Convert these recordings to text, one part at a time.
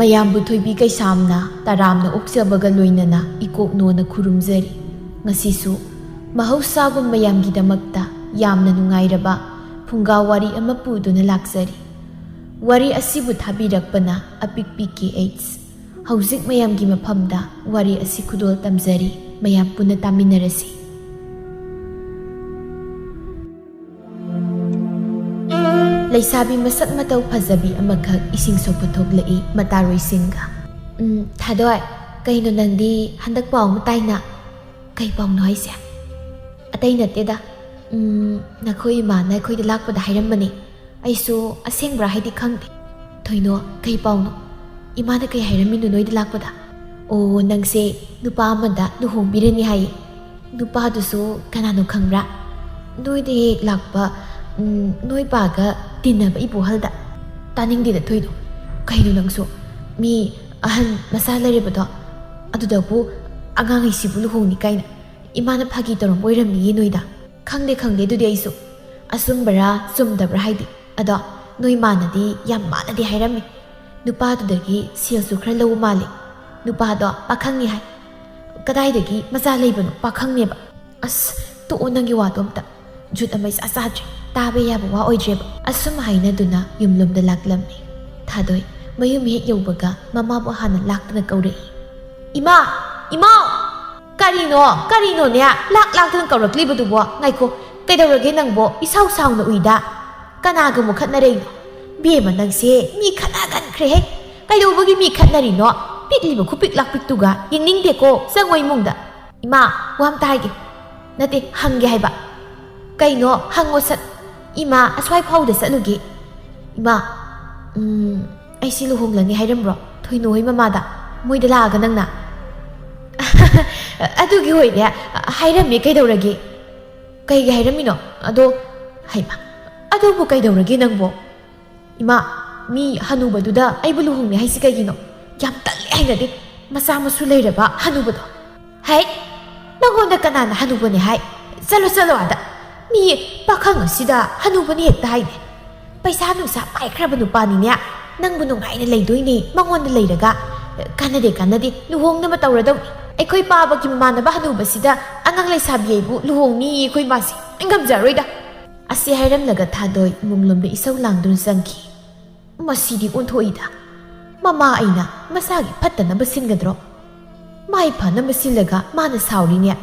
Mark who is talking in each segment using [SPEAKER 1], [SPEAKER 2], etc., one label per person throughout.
[SPEAKER 1] ꯃꯌꯥꯝꯕꯨ ꯊꯣꯏꯕꯤ ꯀꯩꯁꯥꯝꯅ ꯇꯔꯥꯝꯅ ꯑꯣꯛꯆꯕꯒ ꯂꯣꯏꯅꯅ ꯏꯀꯣꯛꯅꯣꯅ ꯈꯨꯔꯨꯝꯖꯔꯤ꯫ ꯉꯁꯤꯁꯨ ꯃꯍꯧꯁꯥꯒꯨꯝ ꯃꯌꯥꯝꯒꯤꯗꯃꯛꯇ ꯌꯥꯝꯅ ꯅꯨꯡꯉꯥꯏꯔꯕ ꯐꯨꯡꯒꯥ ꯋꯥꯔꯤ ꯑꯃ ꯄꯨꯗꯨꯅ ꯂꯥꯛꯆꯔꯤ꯫ ꯋꯥꯔꯤ ꯑꯁꯤꯕꯨ ꯊꯥꯕꯤꯔꯛꯄꯅ ꯑꯄꯤꯛꯄꯤ KH꯫ ꯍꯧꯖꯤꯛ ꯃꯌꯥꯝꯒꯤ ꯃꯐꯝꯗ ꯋꯥꯔꯤ ꯑꯁꯤ ꯈꯨꯗꯣꯜ ꯇꯝꯖꯔꯤ꯫ ꯃꯌꯥꯝ ꯄꯨꯟꯅ ꯇꯥꯃꯤꯟꯅꯔꯁꯤ꯫ ꯂꯩꯁꯥꯕꯤ ꯃꯁꯛ ꯃꯇꯧ ꯐꯖꯕꯤ ꯑꯃꯈꯛ ꯏꯁꯤꯡ ꯁꯣꯛꯄ ꯊꯣꯛꯂꯛꯏ ꯃꯇꯥꯔꯣꯏꯁꯤꯡꯒ꯫ ꯊꯥꯗꯣꯏ, ꯀꯩꯅꯣ ꯅꯪꯗꯤ ꯍꯟꯗꯛ ꯄꯥꯎ ꯑꯃ ꯇꯥꯏꯅ? ꯀꯩ ꯄꯥꯎꯅꯣ ꯍꯥꯏꯁꯦ? ꯑꯇꯩ ꯅꯠꯇꯦꯗ, ꯅꯈꯣꯏ ꯏꯃꯥꯅ ꯑꯩꯈꯣꯏꯗ ꯂꯥꯛꯄꯗ ꯍꯥꯏꯔꯝꯕꯅꯤ꯫ ꯑꯩꯁꯨ ꯑꯁꯦꯡꯕ꯭ꯔꯥ ꯍꯥꯏꯗꯤ ꯈꯪꯗꯦ꯫ ꯊꯣꯏꯅꯣ, ꯀꯩ ꯄꯥꯎꯅꯣ? ꯏꯃꯥꯅ ꯀꯩ ꯍꯥꯏꯔꯝꯃꯤꯅꯣ ꯅꯣꯏꯗ ꯂꯥꯛꯄꯗ? ꯑꯣ, ꯅꯪꯁꯦ ꯅꯨꯄꯥ ꯑꯃꯗ ꯂꯨꯍꯣꯡꯕꯤꯔꯅꯤ ꯍꯥꯏꯌꯦ꯫ ꯅꯨꯄꯥꯗꯨꯁꯨ ꯀꯅꯥꯅꯣ ꯈꯪꯕ꯭ꯔꯥ? ꯅꯣꯏꯗ ꯍꯦꯛ ꯂꯥꯛꯄ ꯅꯣꯏ ꯄꯥꯒ ꯇꯤꯟꯅꯕ ꯏꯕꯣꯍꯜꯗ꯫ ꯇꯥꯅꯤꯡꯗꯦꯗ ꯊꯣꯏꯗꯣ, ꯀꯩꯅꯣ ꯅꯪꯁꯨ? ꯃꯤ ꯑꯍꯟ ꯃꯆꯥ ꯂꯩꯔꯕꯗꯣ ꯑꯗꯨꯗꯕꯨ ꯑꯉꯥꯡꯉꯩꯁꯤꯕꯨ ꯂꯨꯍꯣꯡꯅꯤ ꯀꯥꯏꯅ ꯏꯃꯥꯅ ꯐꯥꯒꯤ ꯇꯧꯔꯝꯕ ꯑꯣꯏꯔꯝꯅꯤꯌꯦ ꯅꯣꯏꯗ꯫ ꯈꯪꯗꯦ ꯑꯗꯨꯗꯤ ꯑꯩꯁꯨ ꯑꯆꯨꯝꯕꯔꯥ ꯆꯨꯝꯗꯕ꯭ꯔꯥ ꯍꯥꯏꯗꯤ꯫ ꯑꯗꯣ ꯅꯣꯏ ꯃꯥꯅꯗꯤ ꯌꯥꯝ ꯃꯥꯅꯗꯤ ꯍꯥꯏꯔꯝꯃꯤ꯫ ꯅꯨꯄꯥꯗꯨꯗꯒꯤ ꯁꯦꯜꯁꯨ ꯈꯔ ꯂꯧ ꯃꯥꯜꯂꯤ꯫ ꯅꯨꯄꯥꯗꯣ ꯄꯥꯈꯪꯅꯤ ꯍꯥꯏ꯫ ꯀꯗꯥꯏꯗꯒꯤ ꯃꯆꯥ ꯂꯩꯕꯅꯣ? ꯄꯥꯈꯪꯅꯦꯕ꯫ ꯑꯁ ꯇꯣꯛꯑꯣ ꯅꯪꯒꯤ ꯋꯥꯗꯣ ꯑꯝꯇ, ꯖꯨꯠ ꯑꯃ ꯏꯆꯥ ꯆꯥꯗ꯭ꯔꯦ, ꯇꯥꯕ ꯌꯥꯕ ꯋꯥ ꯑꯣꯏꯗ꯭ꯔꯦꯕ꯫ ꯑꯁꯨꯝ ꯍꯥꯏꯅꯗꯨꯅ ꯌꯨꯝꯂꯣꯝꯗ ꯂꯥꯛꯂꯝꯃꯤ꯫ ꯊꯥꯗꯣꯏ ꯃꯌꯨꯝ ꯍꯦꯛ ꯌꯧꯕꯒ ꯃꯃꯥꯕꯨ ꯍꯥꯟꯅ ꯂꯥꯛꯇꯨꯅ ꯀꯧꯔꯛꯏ꯫ ꯏꯃꯥ! ꯏꯃꯥꯎ! ꯀꯔꯤꯅꯣꯅꯦ ꯂꯥꯛꯇꯨꯅ ꯀꯧꯔꯛꯂꯤꯕꯗꯨꯕꯣ? ꯉꯥꯏꯈꯣ, ꯀꯩꯗꯧꯔꯒꯦ ꯅꯪꯕꯣ? ꯏꯁꯥꯎ ꯁꯥꯎꯅ ꯎꯏꯗ꯫ ꯀꯅꯥꯒ ꯑꯃꯨꯛ ꯈꯠꯅꯔꯛꯏꯅꯣ? ꯕꯦꯝꯃ ꯅꯪꯁꯦ ꯃꯤ ꯈꯠꯅꯒꯟꯈ꯭ꯔꯦꯍꯦ꯫ ꯀꯩꯗꯧꯕꯒꯤ ꯃꯤ ꯈꯠꯅꯔꯤꯅꯣ? ꯄꯤꯛꯂꯤꯕ ꯈꯨꯄꯤꯛ ꯂꯥꯛꯄꯤꯛꯇꯨꯒ ꯌꯦꯡꯅꯤꯡꯗꯦꯀꯣ, ꯆꯪꯉꯣ ꯏꯃꯨꯡꯗ꯫ ꯏꯃꯥ, ꯋꯥ ꯑꯝꯇ ꯍꯥꯏꯒꯦ꯫ ꯅꯠꯇꯦ, ꯍꯪꯒꯦ ꯍꯥꯏꯕ꯫ ꯀꯩꯅꯣ? ꯍꯪꯉꯣ ꯁꯠ꯫ ꯏꯃꯥ, ꯑꯁ꯭ꯋꯥꯏ ꯐꯥꯎꯗ ꯆꯠꯂꯨꯒꯦ꯫ ꯏꯃꯥ, ꯑꯩꯁꯤ ꯂꯨꯍꯣꯡꯂꯅꯤ ꯍꯥꯏꯔꯝꯕ꯭ꯔꯣ ꯊꯣꯏꯅꯣ ꯍꯣꯏ ꯃꯃꯥꯗ? ꯃꯣꯏꯗ ꯂꯥꯛꯑꯒ ꯅꯪꯅ? ꯑꯗꯨꯒꯤ ꯍꯣꯏꯅꯦ, ꯍꯥꯏꯔꯝꯃꯦ, ꯀꯩꯗꯧꯔꯒꯦ? ꯀꯩꯒꯤ ꯍꯥꯏꯔꯝꯃꯤꯅꯣ? ꯑꯗꯣ ꯍꯩꯃꯥ, ꯑꯗꯨꯕꯨ ꯀꯩꯗꯧꯔꯒꯦ ꯅꯪꯕꯣ? ꯏꯃꯥ, ꯃꯤ ꯍꯅꯨꯕꯗꯨꯗ ꯑꯩꯕꯨ ꯂꯨꯍꯣꯡꯅꯤ ꯍꯥꯏꯁꯤ ꯀꯩꯒꯤꯅꯣ? ꯌꯥꯝ ꯇꯜꯂꯦ, ꯍꯩꯅꯗꯦ, ꯃꯆꯥ ꯃꯁꯨ ꯂꯩꯔꯕ ꯍꯅꯨꯕꯗꯣ꯫ ꯍꯩ, ꯅꯪꯉꯣꯟꯗ ꯀꯅꯥꯅ ꯍꯅꯨꯕꯅꯦ ꯍꯥꯏ? ꯆꯠꯂꯣ ꯑꯥꯗ꯫ ꯃꯤ ꯄꯥꯈꯪ ꯑꯁꯤꯗ ꯍꯅꯨꯕꯅꯤ ꯍꯦꯛꯇ ꯍꯥꯏꯅꯦ꯫ ꯄꯩꯁꯥ ꯅꯨꯡꯁꯥ ꯄꯥꯏꯈ꯭ꯔꯕ ꯅꯨꯄꯥꯅꯤꯅꯦ꯫ ꯅꯪꯕꯨ ꯅꯨꯡꯉꯥꯏꯅ ꯂꯩꯗꯣꯏꯅꯦ ꯃꯉꯣꯟꯗ ꯂꯩꯔꯒ꯫ ꯀꯥꯟꯅꯗꯦ, ꯂꯨꯍꯣꯡꯅꯕ ꯇꯧꯔꯗꯧꯅꯤ꯫ ꯑꯩꯈꯣꯏ ꯄꯥꯕꯒꯤ ꯃꯃꯥꯟꯅꯕ ꯍꯅꯨꯕꯁꯤꯗ ꯑꯉꯥꯡ ꯂꯩꯁꯥꯕꯤ ꯑꯩꯕꯨ ꯂꯨꯍꯣꯡꯅꯤꯌꯦ ꯑꯩꯈꯣꯏ ꯃꯥꯁꯤ꯫ ꯑꯩ ꯉꯝꯖꯔꯣꯏꯗ꯫ ꯑꯁꯤ ꯍꯥꯏꯔꯝꯂꯒ ꯊꯥꯗꯣꯏ ꯏꯃꯨꯡꯂꯣꯝꯗ ꯏꯁꯧ ꯂꯥꯡꯗꯨꯅ ꯆꯪꯈꯤ꯫ ꯃꯁꯤꯗꯤ ꯑꯣꯟꯊꯣꯛꯏꯗ꯫ ꯃꯃꯥ ꯑꯩꯅ ꯃꯁꯥꯒꯤ ꯐꯠꯇꯅꯕ ꯁꯤꯟꯒꯗ꯭ꯔꯣ? ꯃꯥꯏ ꯐꯅꯕ ꯁꯤꯜꯂꯒ ꯃꯥꯅ ꯁꯥꯎꯔꯤꯅꯦ꯫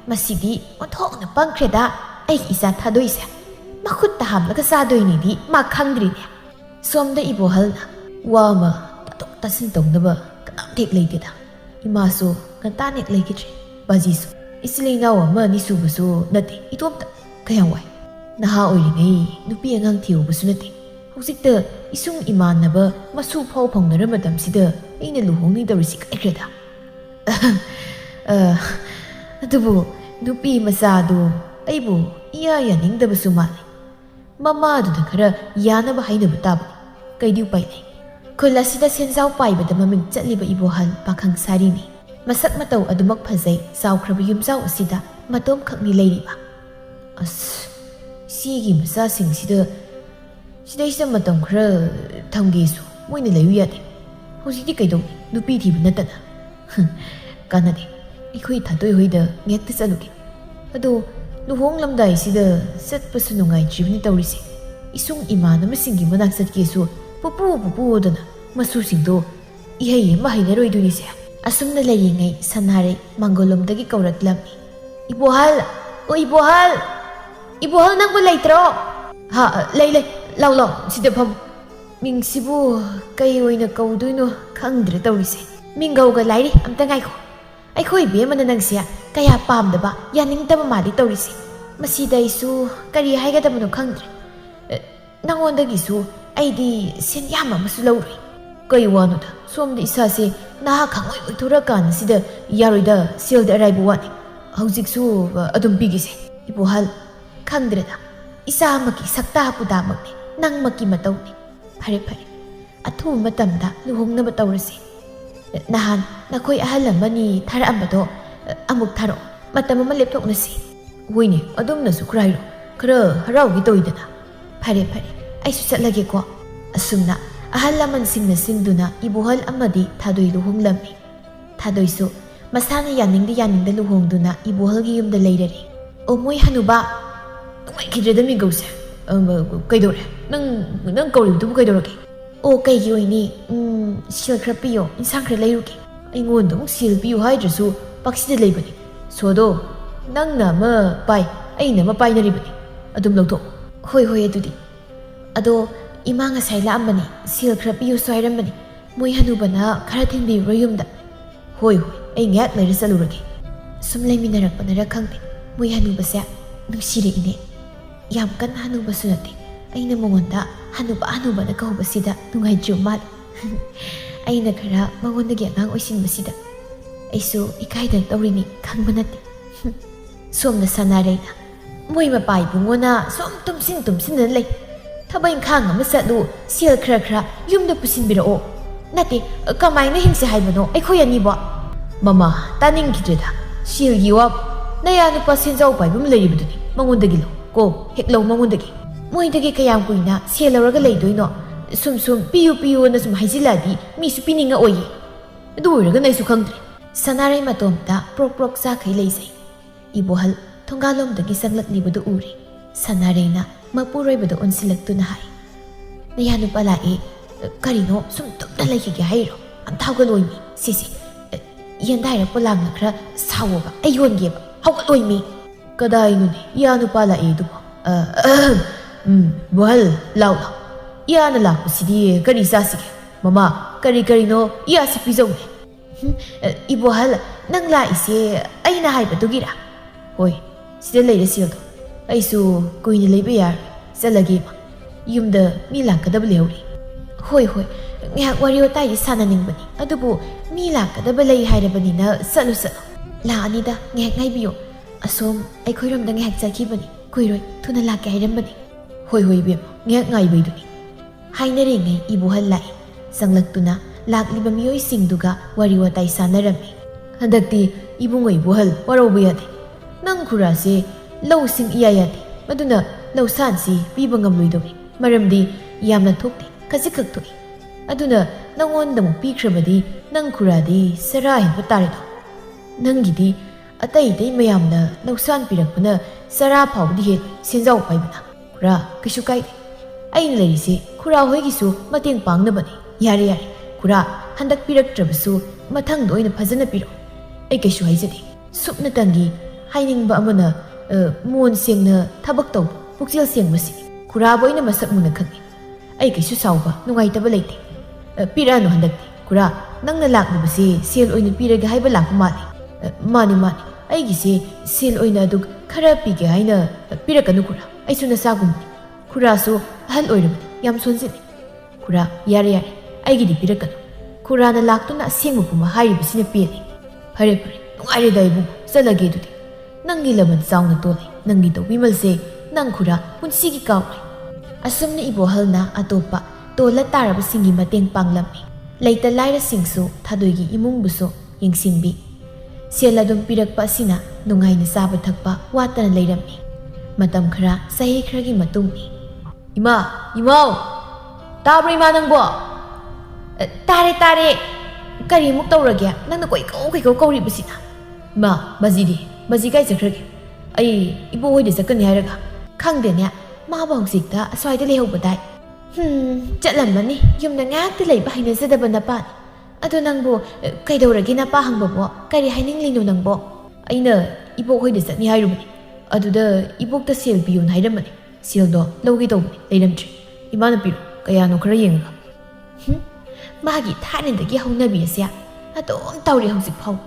[SPEAKER 1] ꯃꯁꯤꯗꯤ ꯑꯣꯟꯊꯣꯛꯅ ꯄꯪꯈ꯭ꯔꯦꯗ ꯑꯩꯒꯤ ꯏꯆꯥ ꯊꯥꯗꯣꯏꯁꯦ꯫ ꯃꯈꯨꯠꯇ ꯍꯥꯝꯂꯒ ꯆꯥꯗꯣꯏꯅꯤꯗꯤ ꯃꯥ ꯈꯪꯗ꯭ꯔꯤꯅꯦ꯫ ꯁꯣꯝꯗ ꯏꯕꯣꯍꯜꯅ ꯋꯥ ꯑꯃ ꯇꯥꯊꯣꯛ ꯇꯥꯁꯤꯟ ꯇꯧꯅꯕ ꯀꯅꯥꯝꯇ ꯍꯦꯛ ꯂꯩꯇꯦꯗ꯫ ꯏꯃꯥꯁꯨ ꯉꯟꯇꯥꯅ ꯍꯦꯛ ꯂꯩꯈꯤꯗ꯭ꯔꯦ꯫ ꯕꯥꯖꯤꯁꯨ ꯏꯆꯤꯜ ꯏꯅꯥꯎ ꯑꯃ ꯑꯅꯤ ꯁꯨꯕꯁꯨ ꯅꯠꯇꯦ, ꯏꯇꯣꯝꯇ꯫ ꯀꯌꯥꯝ ꯋꯥꯏ꯫ ꯅꯍꯥ ꯑꯣꯏꯔꯤꯉꯩ ꯅꯨꯄꯤ ꯑꯉꯥꯡ ꯊꯤꯍꯧꯕꯁꯨ ꯅꯠꯇꯦ꯫ ꯍꯧꯖꯤꯛꯇ ꯏꯁꯨꯡ ꯏꯃꯥꯟꯅꯕ ꯃꯁꯨ ꯐꯥꯎ ꯐꯪꯅꯔ ꯃꯇꯝꯁꯤꯗ ꯑꯩꯅ ꯂꯨꯍꯣꯡꯅꯤ ꯇꯧꯔꯤꯁꯤ ꯀꯥꯏꯈ꯭ꯔꯦꯗ꯫ ꯑꯗꯨꯕꯨ ꯅꯨꯄꯤ ꯃꯆꯥꯗꯨ ꯑꯩꯕꯨ ꯏꯌꯥ ꯌꯥꯅꯤꯡꯗꯕꯁꯨ ꯃꯥꯜꯂꯤ꯫ ꯃꯃꯥꯗꯨꯗ ꯈꯔ ꯌꯥꯅꯕ ꯍꯥꯏꯅꯕ ꯇꯥꯕꯅꯤ꯫ ꯀꯩꯗꯤ ꯎꯄꯥꯏ ꯂꯩ꯫ ꯈꯨꯜ ꯑꯁꯤꯗ ꯁꯦꯟꯖꯥꯎ ꯄꯥꯏꯕꯗ ꯃꯃꯤꯡ ꯆꯠꯂꯤꯕ ꯏꯕꯣꯍꯜ ꯄꯥꯈꯪ ꯁꯥꯔꯤꯅꯤ꯫ ꯃꯁꯛ ꯃꯇꯧ ꯑꯗꯨꯃꯛ ꯐꯖꯩ꯫ ꯆꯥꯎꯈ꯭ꯔꯕ ꯌꯨꯝꯖꯥꯎ ꯑꯁꯤꯗ ꯃꯇꯣꯝꯈꯛꯅꯤ ꯂꯩꯔꯤꯕ꯫ ꯑꯁ, ꯁꯤꯒꯤ ꯃꯆꯥꯁꯤꯡꯁꯤꯗ ꯁꯤꯗꯩꯁꯤꯗ ꯃꯇꯝ ꯈꯔ ꯊꯝꯒꯦꯁꯨ ꯃꯣꯏꯅ ꯂꯩꯌꯨ ꯌꯥꯗꯦ꯫ ꯍꯧꯖꯤꯛꯇꯤ ꯀꯩꯗꯧꯅꯤ, ꯅꯨꯄꯤ ꯊꯤꯕ ꯅꯠꯇꯅ꯫ ꯀꯥꯟꯅꯗꯦ, ꯑꯩꯈꯣꯏ ꯊꯥꯗꯣꯏ ꯍꯣꯏꯗ ꯉꯦꯛꯇ ꯆꯠꯂꯨꯒꯦ꯫ ꯑꯗꯣ ꯂꯨꯍꯣꯡꯂꯝꯗꯥꯏꯁꯤꯗ ꯆꯠꯄꯁꯨ ꯅꯨꯡꯉꯥꯏꯇ꯭ꯔꯤꯕꯅꯤ ꯇꯧꯔꯤꯁꯦ꯫ ꯏꯁꯨꯡ ꯏꯃꯥꯟꯅꯕꯁꯤꯡꯒꯤ ꯃꯅꯥꯛ ꯆꯠꯀꯦꯁꯨ ꯄꯨꯄꯨꯗꯅ ꯃꯁꯨꯁꯤꯡꯗꯣ ꯏꯍꯩ ꯑꯃ ꯍꯩꯅꯔꯣꯏꯗꯣꯏꯅꯤꯁꯦ꯫ ꯑꯁꯨꯝꯅ ꯂꯩꯔꯤꯉꯩ ꯁꯅꯥꯔꯩ ꯃꯥꯡꯒꯣꯜꯂꯣꯝꯗꯒꯤ ꯀꯧꯔꯛꯂꯝꯃꯤ꯫ ꯏꯕꯣꯍꯜ! ꯑꯣ ꯏꯕꯣꯍꯜ! ꯏꯕꯣꯍꯜ ꯅꯪꯕꯨ ꯂꯩꯇ꯭ꯔꯣ? ꯂꯩ, ꯂꯥꯎ, ꯁꯤꯗ ꯐꯝꯃꯨ꯫ ꯃꯤꯡꯁꯤꯕꯨ ꯀꯩ ꯑꯣꯏꯅ ꯀꯧꯗꯣꯏꯅꯣ ꯈꯪꯗ꯭ꯔꯦ ꯇꯧꯔꯤꯁꯦ꯫ ꯃꯤꯡꯒꯧꯒ ꯂꯥꯏꯔꯤ, ꯑꯝꯇ ꯉꯥꯏꯈꯣ꯫ ꯑꯩꯈꯣꯏ ꯏꯕꯦꯝꯃꯅ ꯅꯪꯁꯦ ꯀꯌꯥ ꯄꯥꯝꯗꯕ, ꯌꯥꯅꯤꯡꯗꯕ ꯃꯥꯜꯂꯤ ꯇꯧꯔꯤꯁꯦ꯫ ꯃꯁꯤꯗ ꯑꯩꯁꯨ ꯀꯔꯤ ꯍꯥꯏꯒꯗꯕꯅꯣ ꯈꯪꯗ꯭ꯔꯦ꯫ ꯅꯪꯉꯣꯟꯗꯒꯤꯁꯨ ꯑꯩꯗꯤ ꯁꯦꯟ ꯌꯥꯝ ꯑꯃꯁꯨ ꯂꯧꯔꯣꯏ꯫ ꯀꯩ ꯋꯥꯅꯣꯗ, ꯁꯣꯝꯗ ꯏꯁꯥꯁꯦ ꯅꯍꯥ ꯈꯪꯑꯣꯏ ꯑꯣꯏꯊꯣꯔꯀꯥꯟꯁꯤꯗ ꯌꯥꯔꯣꯏꯗ, ꯁꯦꯜꯗꯤ ꯑꯔꯥꯏꯕ ꯋꯥꯅꯤ꯫ ꯍꯧꯖꯤꯛꯁꯨ ꯑꯗꯨꯝ ꯄꯤꯒꯦꯁꯦ꯫ ꯏꯕꯣꯍꯜ, ꯈꯪꯗ꯭ꯔꯦꯗ, ꯏꯆꯥꯃꯛꯀꯤ ꯁꯛꯇꯥ ꯄꯨꯗꯥꯃꯛꯅꯤ, ꯅꯪꯃꯛꯀꯤ ꯃꯇꯧꯅꯤ꯫ ꯐꯔꯦ, ꯑꯊꯨꯕ ꯃꯇꯝꯗ ꯂꯨꯍꯣꯡꯅꯕ ꯇꯧꯔꯁꯤ꯫ ꯅꯍꯥꯟ ꯅꯈꯣꯏ ꯑꯍꯜ ꯑꯃꯅꯤ ꯊꯥꯔꯛꯑꯝꯕꯗꯣ ꯑꯃꯨꯛ ꯊꯥꯔꯛꯑꯣ, ꯃꯇꯝ ꯑꯃ ꯂꯦꯞꯊꯣꯛꯅꯁꯤ꯫ ꯍꯣꯏꯅꯦ, ꯑꯗꯣꯝꯅꯁꯨ ꯈꯔ ꯍꯥꯏꯔꯣ, ꯈꯔ ꯍꯔꯥꯎꯒꯦ ꯇꯧꯏꯗꯅ꯫ ꯐꯔꯦ, ꯑꯩꯁꯨ ꯆꯠꯂꯒꯦꯀꯣ꯫ ꯑꯁꯨꯝꯅ ahal laman singduna ibuhal amadi thadoi luhonglammi. Thadoisu masana yaningda luhongduna ibuhalgi yumda leirari. O moi hanuba tumai kidredami gause. Kaidore nang kauribdubu kaidorake. O kaigi oini sil khra piyo insang khra leiruke. Aingonda muk sil piyo haidrasu paksida leibani. Sodo nangna ma pai aina ma painaribani. Adum lawtho. Hoi adudi. Ado ima ngasai laambani sil khra piyo soirambani. Moi hanubana khara thinbibro yumda. Hoi ai ngak leira salurage. Sum leiminarakpanara khangde. Moi hanubase nungsire ine. Yam kan hanubasu nate. Aina mongonda hanubana kahubasida nungaijru mal. Aina khara mangondagi angang oisinbasida. Aisu ikaidan tawrini khangba nate. Somna sanareina. Moi mapai bungona som tumsin lei. Thabai khang ama satlu sil khra yumda pusinbirao. Nate kamaina hingse haibano aikhoi ani bo. Mama taning kidreda. Sil giwa naya nupa sinjau paibum leiribuduni mangondagi lo. Ko heklo mangondagi. Moidagi kayam kuina selauraga leidoino. Sum piyu na sum haijiladi mi su pininga oye. Duiraga naisu khangdre. Sanarai matomta prok sa khai leisai. Ibohal thongalomdagi sanglaklibudu uri. Sanarai na mapuroibadu onsilaktuna hai. Nayanu palae karino sum tumna leikige hairo. Anthaugaloimi sisi. Yandaira polangna khra sawoba ayongeba. Haugatloimi. Kadainuni yanu palae dubo. Bohal lau. Yana lakpasidi kari sasige. Mama kari no iya si pizone. Ibohal nang laise aina haibadugira. Hoi sida leira sildo. Aisu kuina leiba yar salage ma. Yumda mi lakadaba leuri. Hoi ngak wario tai sananingbani. Adubu mi lakadaba lei hairabanina salu. La anida ngak ngaibiyo. Asom aikhoiramda ngak chakibani. Kuiroi thuna lake hairambani. Hoi bem ngak ngaibaiduni. Hainare ngai ibuhal lai. Sanglaktuna lakliba miyoi singduga wari watai sanarami. Handakti ibungoi buhal warauba yade. Nang khurase lau sing iya yade. Maduna lau sansi piba ngamloidori. Maramdi yamna thokti khajikak thoi. Aduna nangonda mu pikrabadi nang khuradi sarahin patarido. Nangidi atai mayamna lau san pirakpana sara phawdi he sinjau paibana. Khura kishu kaide. Aina lerise khura hoigisu mateng pangnabani. Yare khura handak piraktrabasu mathang doina phajana piro. Ai kishu haijade. Supna tangi hainingba amana mon sengna thabak taw pukjel sengbasi. Khura boina masak muna khangi. Ai kishu sauba nungaitaba leite. Pirano handakti khura nangna laknabasi sel oina piraga haiba lakpa mani. Mani aigise sel oina duk khara pige haina pirakanu khura. Aisu nasagumni. Khurasu ahal oirabani yam sonjini. Khura yare aigidi pirakanu. Khurana laktuna sengmupuma hairibasina piani. Fare nungaire daibu salage dudi. Nangi laman sauna tole. Nangi tawbimalse nang khura punsigi kawai. Asumna ibohalna atopa tola tarabasingi mateng panglammi. Laita laira singsu thadoigi imungbuso yengsinbi. Seladum pirakpa sina nungaina saba thakpa watana leirammi. Matam khara sahi khragi matungni. Imau tabra ima nangbo. Tare kari muk tawrage nangna koi kauribasina. Mazi kai chakhrage. Ai ibo hoide sakani hairaga. Khangdene maba hausikta aswaida lehobadai. Chatlamani yumna ngakta leiba hainajadaba napani. Ado nangbo kaidawrage napa hangbabo kari haininglino nangbo. Aina ibo hoide satni hairubani. Aduda ibokta sel piyon hairamani. Sildo laugi tawbani leiramtri. Imana piro kayano khara yengaga. Magi thanindagi haunabi asya adom tawri hausik phau.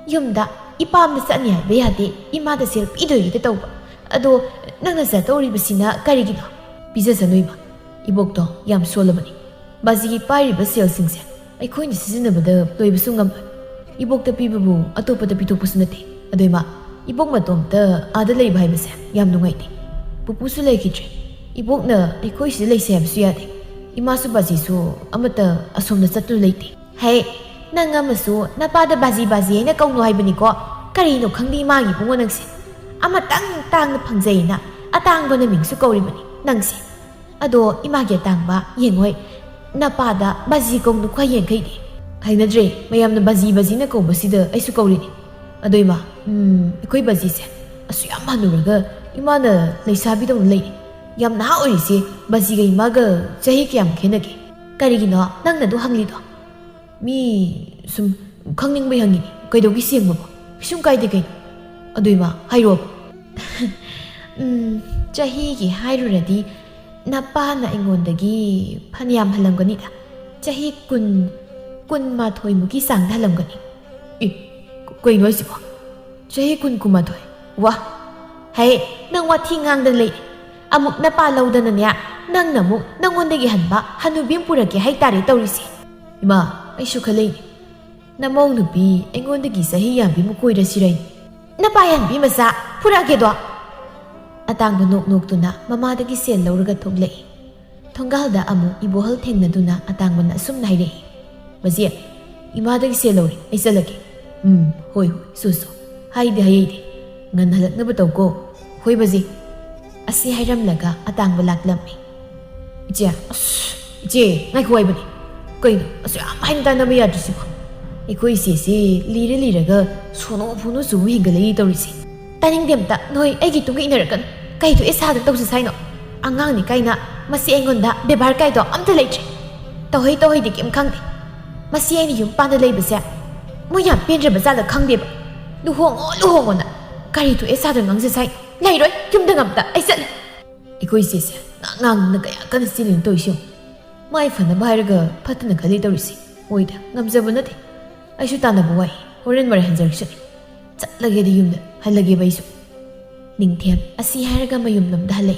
[SPEAKER 1] Yumda ipamna satni haiba yade imada sel pidoyide tawba. Ado nangna satawribasina karigino. Pijasanuima. Ibokto yam solabani. Bazigi pairiba sel singse aikhoini sizinabada loibasu ngamba. Ibokta pibabu atopada pitokpasu nate. Adoima ibok matomta ada leiba haibase yam nungaite. Pupusu leikidre. Ibokna aikhoi sida leise haibsu yade. Imasu bazisu amata asomna satnu leite. Hey nang amasu napada bazi haina kauno haibaniko. Karino khangdi magi bungo nangse. Ama tang phangjaina atangba na mingsu kauribani nangse. Ado imagi atangba yengoi Napada bazi kong nukwa yen kay di. Hay na dre, mayam na bazi na kong basida ay sukawri ni. Adoy ma, iko'y bazi siya. Aso yam manuraga, ima na laysabi daw lay. Yam na haori si bazi kay maga jahi kiyam kenagi. Karigino, nang na duhang lido. Mi, kangning may hangin, kay daw gisiyang mo po. Kisyung kay di kay. Adoy ma, hayro po. Jahi ki hayro na di, napa na ingondagi paniyam halam ganita. Jahi kun mathoy mo ki sang halam gani. Kay noy si po. Jahi kun kumathoy. Wah, hay, nang wati ngang dan lay. Amuk napalaw da na niya, nang namuk, nangondagi hanba, hanubing puragi hay tari tawrisi. Ima, ay sukalay ni. Namong nubi, ingondagi sa hiyambi mo kuy rasiray. Napayan bi masa, puragi do. Atang bunok-nok to na, mamadagi siya lauraga toglay. Tonggal da amo, ibohal teng na duna, atang mo na sum na hiray. Maziya, imadagi siya lauri, ay salagi. Hoy, suso. Haydi, haydi. Ngan halak na bataw ko. Hoy, bazi. Asi hayram laga, atang balak lamay. Ije, ngay kuway ba ni? Kayo na, aso amahin tayo na may address mo. Ikaw isi, lira-liraga, suno puno sumu hingalay ito risi. Taning demta, noy, ay gitong inarakan. Kayo to isadag taw sa sayno. Angang ni kay na, masi engon da, bebar kayo to, amtalay siya. Tawhay di kim kang di. Masi ay ni yung panalay ba siya. Moyang pinra ba sala kang di ba? Luhong na. Kayo to isadag ngang sa sayno. Layroy, yung dangamta, ay sala. Ikaw isi, ngang nagaya ka na silin to isyong. May fan na baharaga, pata na gali taw risi. Uy da, ngamsaba na di. Ay siya na buhay, oran marahanjar siya. Lagi di yung da, halagi ba iso? Ningtiyam, asi haraga mayum nam da halay.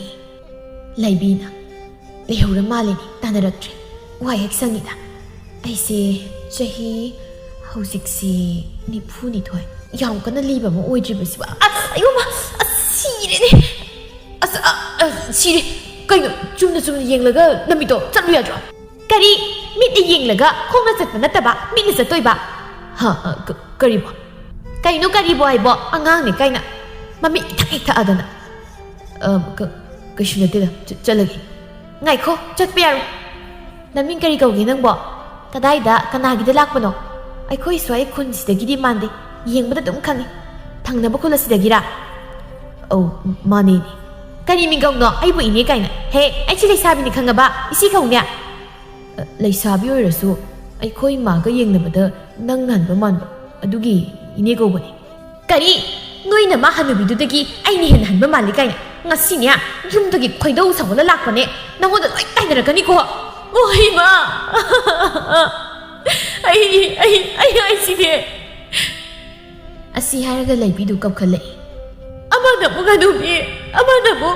[SPEAKER 1] Laybi na, lihura mali ni, tanaratri. Uhay haksang ita. Ay si, jahi, hausik si, nipu ni toy. Yaw ka na liba mo, uy driba si ba? Ayaw ma, siri ni. Siri, kayo, chumna yung laga, namito, tsalo yadro. Kari, mit na yung laga, kung nasat na nataba, mit na sa toy ba? Kari bo. Kayo no kari bo ay bo, angang ni kay na. Mami, itak-ita ada na. Kasyo na tila, tsalagi. Ngay ko, tsak piyaro. Naming kari kau ginang bo. Taday da, kanagi dalak mo no. Ay ko iswa ay kun sida gidi mandi. Iyeng mo na dumkang ni. Tang na bakula sida gira. Oh, mani ni. Kani mingaw no, ay bo ini kay na. Hey, ay silay sabi ni kang nga ba? Isi kau niya. Lay sabi o raso. Ay ko imaga iyeng na ba da, nang nan ba man ba? Adugi, ini kau ba ni? Kari, noy na mahanubidudagi ay nihinhan ba mali kay na. Ngasi niya, yung dagi ko'y daw sa wala lakpa ni. Nango da, ay naragani ko. Uy, ma! Ay, sige. Asi haraga lay bidu kap kalay. Ama na mo nga nubi. Ama na mo.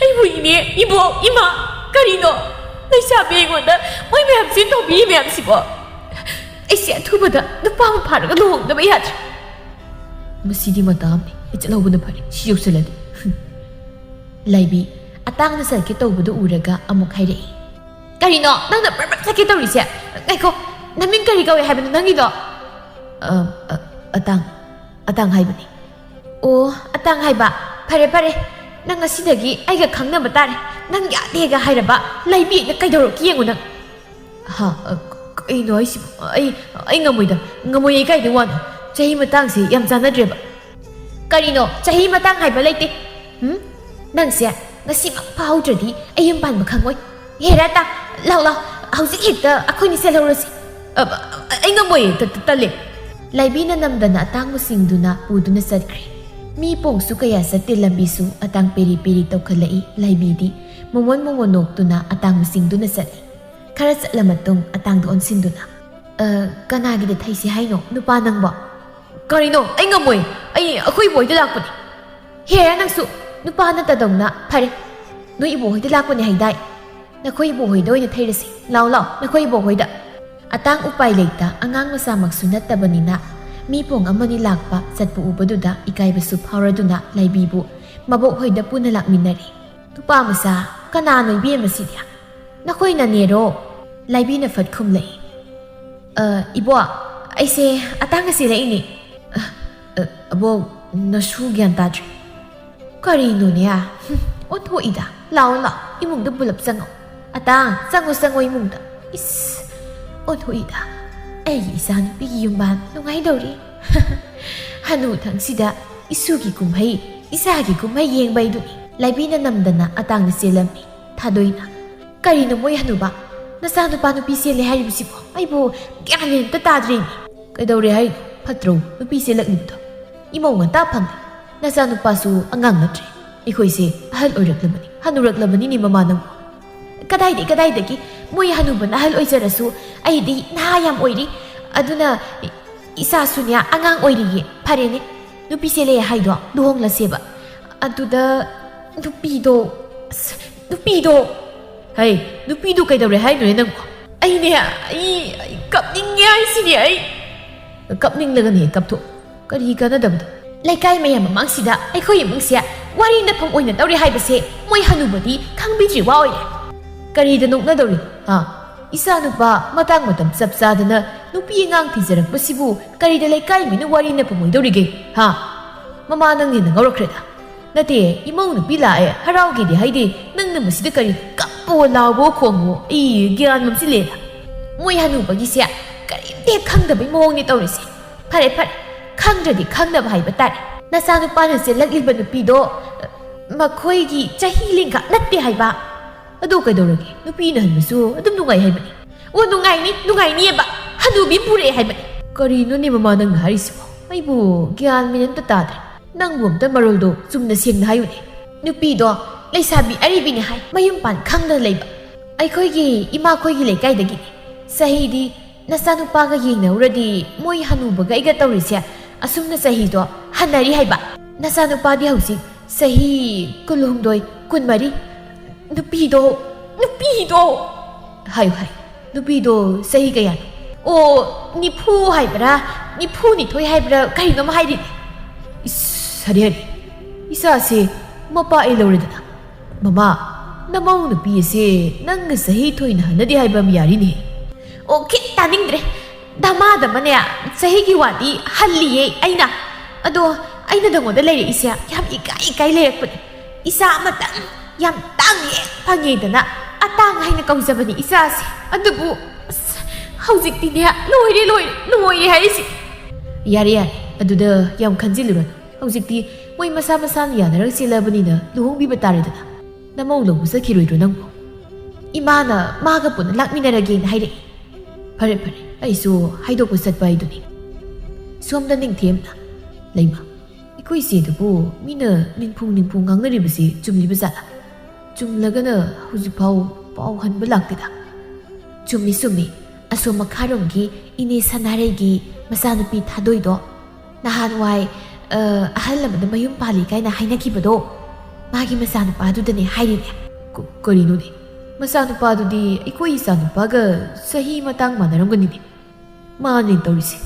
[SPEAKER 1] Ay mo ini, ibo, ima, karino. Nagsabi ko na, may mayamsin to, mayamsin ko. Ay siya, tuba da, napama parang aluhong na bayad. Masidi madami, italaw mo na pari, siyaw sila di. Laybi, atang na sakit tawag do uraga amok hayray. Karino, nang na perfect sakit tawag siya. Ngay ko, naming karigaw ay habi na nang ito. Atang hay ba ni? Oh, atang hay ba? Pare, nang asidagi ay gakang na matari. Nang yate ga hay ba? Laybi, na kay daro kiyang unang. Ay no, ay ngamoy da. Ngamoy ay kay diwan. Chahi matang si yam sana dreba. Karino, chahi matang hay ba layte? Nang siya, ngasi magpahawdradi ay yung pan makangoy. Hirata, law, hausik hita, ako ni siya lawrasi. Ay nga mo'y, tatalip. Laybi na namda na atang musing na udo na sadkri. Mi pong sukaya sa tilambisu atang peri-peri taw kalai, laybi di, mumonok to na atang musing na sadi. Karat sa lamatong atang doon sindo na. Kanagi na tayo si Haino, nupanang ba? Karino, ay nga mo'y, ay ako'y boy dalako ni. Hira nang su, nupahan na tadong na, pare. No ibuhoy dalako ni Hayday. Nako'y ibuhoy daw na tayo rasi. Law, nako'y ibuhoy da. Atang upay layta, angang masamag sunat taba ni na. Mipong ang manilakpa, sad po uba duda, ikay basup hawra duna, laybibo. Mabuhoy da po nalak minari. Tupa mo sa, kanano'y biya masidya. Nako'y nanero, laybi na fad kumlay. Ibo, ay se, atang nga sila ini. Abo, nasugyan tadri. Karino niya. Oto ida, lao, imong da bulap sangaw. Atang, sango imong da. Is onhuida ai isan pi yumban nungai dori hanu thangsida isugi kumhai isagi kumhai yengbai duni laibina namdana atang selamni thadoina karino moi hanuba nasa nupa nupi sele haibisibo aibo gyanen ta tadri kaidore hai phatro nupi selaknibdo imau ngata phang nasa nupa su angang natri ikhoise ahal oiraklabani hanuраклабani ni mamanam kadai dagi moi hanuban ahal oijarasu aidi na yam oiri aduna isa sunya angang oiri pharene nupi sele haido luhong la seba aduda nupido hai nupido kaidore hai no nang ai ne ai kapning ai sini ai kapning lagani kaptho kari kana dabda laikai mayam mangsida ai khoi mungsia wari na pham oina tawri hai base moi hanubadi khangbijri wa oire kari da nokna dori ha isa nupa matang matam sapsadana nupi ngang thijarak basibu kari da laikai minu wari na pham oidori ge ha mama nang ni ngaurakhreda nate imau nupi la ai harau ge di haidi nang na masida kari kapo lawo khongo I gyan mamsi le moi hanubagi sia kari te khangda bai mong ni tawrisi phare khangdradi khangna bhai batar nasa nupa na se lagliba nupi do makhoi gi chahi linga natte haiba adu kaidorage nupi na hanmasu adum nungai haibani o nungai ni ba hanubi pure haibani kari no ni mama nang harisibo aibu gyan minan ta tadre nang bum ta marol do sumna seng na hayune nupi do leisabi aribi ni hai mayum pan khangna leiba ai khoi gi ima khoi gi leikai dagi sahidi nasa nupa ga yengna uradi moi hanuba ga iga tawrisia asumna sahi do hanari haiba nasa nupa di hausi sahi kulumdoi kunmari nupido hai nupido sahi kaya o nipu haibra nipu ni thoi haibra kai no hairi sari isa se mapa e lawredana mama namau nupi se nang sahi thoi na hanadi haiba mi yari ni o kit taningdre dama mane sahi gi wadi halliye aina ado aina dangoda leire isa yam ikai leirakpani isa amatang yam tangi phangedana atang haina kaujabani isa se adubu haujikti ne loire haisi yari aduda yam khanjiluran haujikti moi masa yanarak silabani na luhongbi bataredana namau lobu sakhiroidro nang imana maga pun lakminarage na haire phare aisu haidok satpa iduni somda ningthemna leima ikoi se dubu mina ningphung ngangnari bisi chumli bazala chumlagana hujipau pau hanba laktida chummi aso makharomgi ine sanaregi masanupi thadoido nahanwai ahalamada mayum pali kaina hainakibado magi masanupa dudane hairine korino ni masanupa dudi ikoi sanupa ga sahi matang manaramgani ni mani tawrisi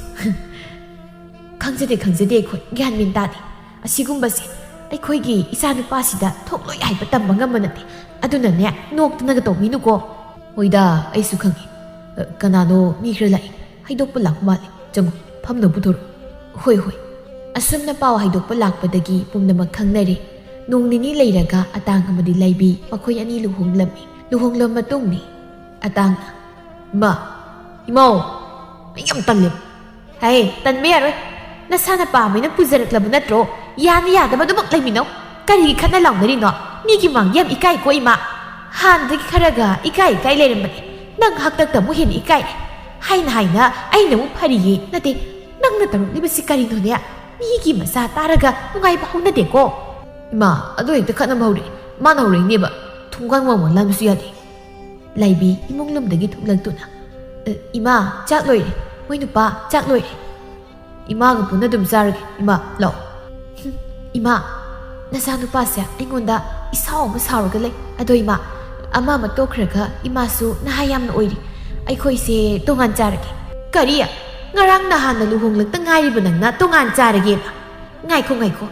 [SPEAKER 1] khangzade khoi gyan min tadi asigumbase ai gi isa nupa sida thokloi haiba tamba ngamanate aduna ne noktana ga tawminu ko hoida ai su khangi kanano mi khra lai haidok lak mali jangu phamna buthor hoi asumna paw haidok lak padagi pumna makhangnari nong nini leiraga atang amadi laibi makhoi ani luhonglam matungni atang ma imau yam tanlip hai tanme yaroi nasana pamina puzaraklab natro yani yadaba dumak laimino kari khana lawnari no migi mangyam ikai ko ima han dagi kharaga ikai leirambani nang haktak tamu hen ikai haina aina mu phariye nate nang na taru libasi kari no ne migi masa taraga nungai ba honna de ko ima ado ekta khana mauri mana hore ne ba thunggang wa lan su yadi laibi imonglam dagi thuklaktuna ima chak loi moi nupa chak loi ima ga puna dum sarge ima lo ima nasa nupa se aingonda isau ma sauraga lei ado ima ama ma tokraga ima su nahayam na oiri ai khoi se tongan charage kariya ngarang nahan na luhonglang tangai banang na tongan charage ngai ko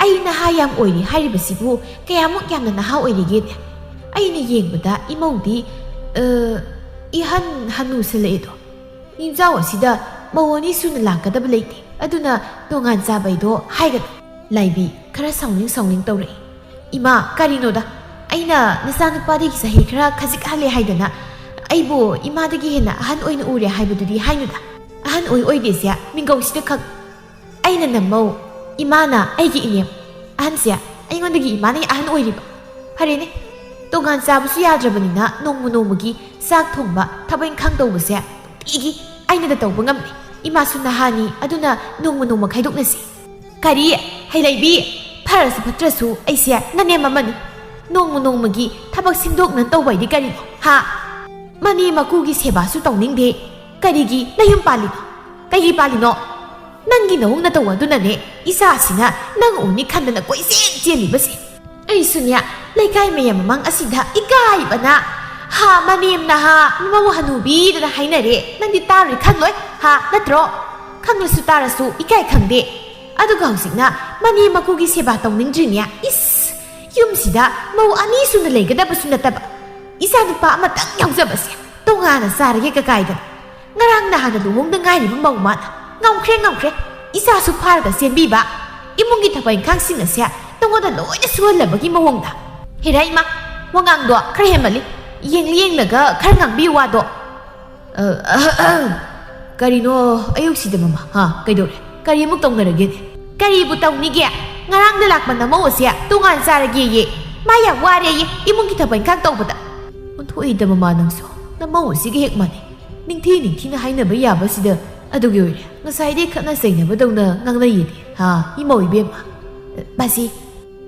[SPEAKER 1] ai nahayam oiri hairibasibu kayamuk yamna naha oirige ne ai ne yengbada imongdi ihan hanu seledo injaw asida mawoni suna lakadaba leite aduna tongan zabaido haiga laibi khara sawning tawre ima karino da aina nasanu padi ki sahi khara khajik hale haidana ꯑꯩꯕꯨ ꯏꯃꯥꯗꯒꯤ ꯍꯦꯟꯅ ꯑꯍꯟ ꯑꯣꯏꯅ ꯎꯔꯦ ꯍꯥꯏꯕꯗꯨꯗꯤ ꯍꯥꯏꯅꯨꯗ ꯑꯍꯟ ꯑꯣꯏꯗꯦꯁꯦ ꯃꯤꯡꯒꯧꯁꯤꯗ ꯈꯛ ꯑꯩꯅ ꯅꯝꯃꯧ ꯏꯃꯥꯅ ꯑꯩꯒꯤ ꯏꯅꯦꯝ ꯑꯍꯟꯁꯦ ꯑꯩꯉꯣꯟꯗꯒꯤ ꯏꯃꯥꯅ ꯑꯍꯟ ꯑꯣꯏꯔꯤꯕ ꯐꯔꯦꯅꯦ ꯇꯣꯉꯥꯟ ꯆꯥꯕꯁꯨ ꯌꯥꯗ꯭ꯔꯕꯅꯤꯅ ꯅꯣꯡꯃꯒꯤ ꯆꯥꯛ ꯊꯣꯡꯕ ꯊꯕꯛ ꯏꯪꯈꯥꯡ ꯇꯧꯕꯁꯦ ꯅꯨꯡꯇꯤꯒꯤ ꯑꯩꯅꯗ ꯇꯧꯕ ꯉꯝꯃꯦ 이마수 나하니 아두나 농무 가이독네시 가리 하이라이비 파라스 버트라수 아이시야 나네 마마니 농무기 타박 신독는 떠바이디 가리 하 마니 마쿠기 세바수 떠닝데 가리기 나윤 빨리노 가이 빨리노 낭기 너웅나 떠와두나네 이사시나 낭 오니 칸다나 꼬이생 젤리버시 아이수냐 레카이 메야마망 아시다 이까이바나 하 마니엠나하 누마무 하누비드나 하이나레 난디 따르 칸로이 하 나트로 칸로수 따라수 이까이 칸데 아두가 hꯧꯖꯤꯛꯅ ꯃꯅꯤ ꯃꯀꯨꯒꯤ ꯁꯦꯕꯥ ꯇꯧꯅꯤꯡꯗ꯭ꯔꯤꯅꯦ ꯏꯁ ꯌꯨꯝꯁꯤꯗ ꯃꯧ ꯑꯅꯤ ꯁꯨꯅ ꯂꯩꯒꯗꯕꯁꯨ ꯅꯠꯇꯕ ꯏꯆꯥ ꯅꯨꯄꯥ ꯑꯃꯇꯪ ꯌꯥꯎꯖꯕꯁꯦ ꯇꯣꯉꯥꯟꯅ ꯆꯥꯔꯒꯦ ꯀꯀꯥꯏꯗꯅ ꯉꯔꯥꯡ ꯅꯍꯥꯟꯅ ꯂꯨꯍꯣꯡꯗ ꯉꯥꯏꯔꯤꯕ ꯃꯧ ꯃꯥꯅ ꯉꯝꯈ꯭ꯔꯦ ꯏꯆꯥꯁꯨ ꯐꯥꯔꯒ ꯆꯦꯟꯕꯤꯕ ꯏꯃꯨꯡꯒꯤ ꯊꯕꯛ ꯏꯪꯈꯥꯡꯁꯤꯡ ꯑꯁꯦ ꯇꯣꯉꯣꯟꯗ ꯂꯣꯏꯅ ꯁꯨꯍꯜꯂꯕꯒꯤ ꯃꯑꯣꯡꯗ ꯍꯦꯔꯥ ꯏꯃꯥ ꯋꯥꯉꯥꯡꯗꯣ ꯈꯔ ꯍꯦꯟꯃꯜꯂꯤ ꯌꯦꯡꯂꯒ ꯈꯔ ꯉꯥꯡꯕꯤꯌꯨ ꯋꯥꯗꯣ ꯀꯔꯤꯅꯣ ꯑꯌꯨꯛꯁꯤꯗ ꯃꯃꯥ ꯍꯥ ꯀꯩꯗꯧꯔꯦ ꯀꯔꯤ ꯑꯃꯨꯛ ꯇꯧꯅꯔꯒꯦꯅꯦ ꯀꯔꯤꯕꯨ ꯇꯧꯅꯤꯒꯦ ꯉꯔꯥꯡꯗ ꯂꯥꯛꯄ ꯅꯃꯧ ꯑꯁꯦ ꯇꯣꯉꯥꯟ ꯆꯥꯔꯒꯦꯌꯦ ꯃꯥ ꯌꯥꯝ ꯋꯥꯔꯦꯌꯦ ꯏꯃꯨꯡꯒꯤ ꯊꯕꯛ ꯏꯪꯈꯥꯡ ꯇꯧꯕꯗ ꯑꯣꯟꯊꯣꯛꯏꯗ ꯃꯃꯥ ꯅꯪꯁꯨ ꯅꯃꯧ ꯑꯁꯤꯒ ꯍꯦꯛ ꯃꯥꯟꯅꯩ ꯅꯤꯡꯊꯤꯅ ꯍꯥꯏꯅꯕ ꯌꯥꯕꯁꯤꯗ ꯑꯗꯨꯒꯤ ꯑꯣꯏꯔꯦ ꯉꯁꯥꯏꯗꯩ ꯈꯠꯅ ꯆꯩꯅꯕꯗꯧꯅ ꯉꯥꯡꯅꯩꯌꯦꯗꯤ ꯍꯥ ꯏꯃꯧ ꯏꯕꯦꯝꯃ ꯕꯥꯁꯤ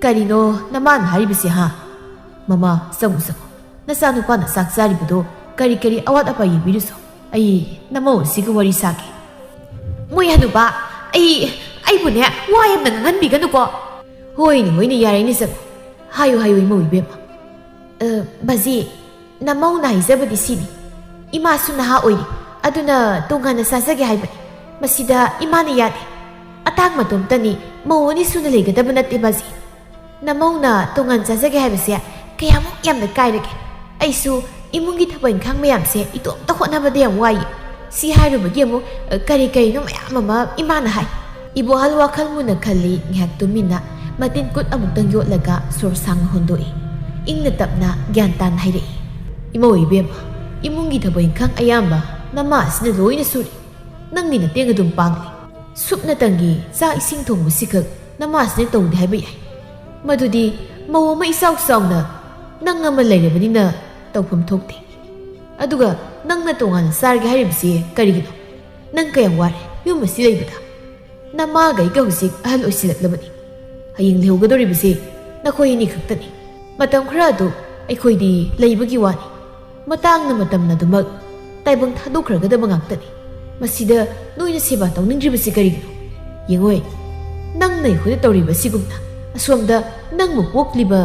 [SPEAKER 1] ꯀꯔꯤꯅꯣ ꯅꯃꯥꯅ ꯍꯥꯏꯔꯤꯕꯁꯦ ꯍꯥ ꯃꯃꯥ ꯆꯪꯉꯨ ꯅꯆꯥꯅꯨꯄꯥꯅ ꯆꯥꯛ ꯆꯥꯔꯤꯕꯗꯣ ꯀꯔꯤ ꯑꯋꯥꯠ ꯑꯄꯥ ꯌꯦꯡꯕꯤꯔꯨꯁꯣ ꯑꯩ ꯅꯃꯧ ꯑꯁꯤꯒ ꯋꯥꯔꯤ ꯁꯥꯒꯦ ꯃꯣꯏ ꯍꯅꯨꯕ ꯑꯩꯕꯨꯅꯦ ꯋꯥ ꯌꯥꯝꯅ ꯉꯥꯡꯍꯟꯕꯤꯒꯅꯨꯀꯣ ꯍꯣꯏꯅꯦ ꯌꯥꯔꯦꯅꯦ ꯆꯪꯉꯨ ꯍꯥꯏꯌꯨ ꯏꯃꯧ ꯏꯕꯦꯝꯃ ꯕꯥꯖꯤ ꯅꯃꯧꯅ ꯍꯥꯏꯖꯕꯗꯤ ꯁꯤꯅꯤ 이마수 나하 오이리 아두나 동안에 사사게 하이버니 마시다 이마니 야데 아딱 마돔따니 모니 수나 레가다브 나떼 바지 나모나 동안 사사게 하이버세 그야목 얌나 까이르게 아이수 이문기 타바인 강매얌세 이또엄따 혼나바데 얌 와이 시 하이르버기 무 까리노 마야마마 이마나 하이 이보 할와 칼무나 칼리 ꯉꯍꯥꯛ ꯇꯨꯃꯤꯟꯅ 마틴 굿 ꯑꯃꯨꯛꯇꯪ ꯌꯣꯠꯂꯒ ꯁꯣꯔ ꯁꯥꯡꯅ ꯍꯣꯟꯗꯣꯛꯏ ꯏꯪꯅ ꯇꯞꯅ ꯒ꯭ꯌꯥꯟ ꯇꯥꯅ ꯍꯥꯏꯔꯛꯏ 이모 이베마 이문기ꯊꯕꯛ ꯏꯪꯈꯥꯡ ꯑꯌꯥꯝꯕ ꯅꯃꯥ ꯑꯁꯤꯅ ꯂꯣꯏꯅ ꯁꯨꯔꯤ ꯅꯪꯒꯤ ꯅꯇꯦꯡ ꯑꯗꯨꯝ ꯄꯥꯡꯂꯤ ꯁꯨꯞꯅꯇꯪꯒꯤ ꯆꯥꯛ ꯏꯁꯤꯡ ꯊꯣꯡꯕꯁꯤꯈꯛ ꯅꯃꯥ ꯑꯁꯤꯅ ꯇꯧꯗꯦ ꯍꯥꯏꯕ ꯌꯥꯏ ꯃꯗꯨꯗꯤ ꯃꯧ ꯑꯃ ꯏꯆꯥꯎ ꯆꯥꯎꯅ ꯅꯪ ꯑꯃ ꯂꯩꯔꯕꯅꯤꯅ ꯇꯧꯐꯝ ꯊꯣꯛꯇꯦ ꯑꯗꯨꯒ ꯅꯪꯅ ꯇꯣꯉꯥꯟꯅ ꯆꯥꯔꯒꯦ ꯍꯥꯏꯔꯤꯕꯁꯤ ꯀꯔꯤꯒꯤꯅꯣ ꯅꯪ ꯀꯌꯥꯝ ꯋꯥꯔꯦ ꯌꯨꯝ ꯑꯁꯤ ꯂꯩꯕꯗ ꯅꯃꯥꯒ ꯑꯩꯒ ꯍꯧꯖꯤꯛ ꯑꯍꯜ ꯑꯣꯏꯁꯤꯜꯂꯛꯂꯕꯅꯤ ꯍꯌꯦꯡ ꯂꯩꯍꯧꯒꯗꯧꯔꯤꯕꯁꯤ ꯅꯈꯣꯏ ꯑꯅꯤ ꯈꯛꯇꯅꯤ ꯃꯇꯝ ꯈꯔ ꯑꯗꯨ ꯑꯩꯈꯣꯏꯗꯤ ꯂꯩꯕꯒꯤ ꯋꯥꯅꯤ ꯃꯇꯥꯡꯅ ꯃꯇꯝꯅ ꯑꯗꯨꯃꯛ ꯇꯥꯏꯕꯪ ꯊꯥꯗꯣꯛꯈ꯭ꯔꯒꯗꯕ ꯉꯥꯛꯇꯅꯤ ꯃꯁꯤꯗ ꯅꯣꯏꯅ ꯁꯦꯕꯥ ꯇꯧꯅꯤꯡꯗ꯭ꯔꯤꯕꯁꯤ ꯀꯔꯤꯒꯤꯅꯣ ꯌꯦꯡꯉꯣꯏ ꯅꯪꯅ ꯑꯩꯈꯣꯏꯗ ꯇꯧꯔꯤꯕ ꯑꯁꯤꯒꯨꯝꯅ ꯑꯁꯣꯝꯗ ꯅꯪꯕꯨ ꯄꯣꯛꯂꯤꯕ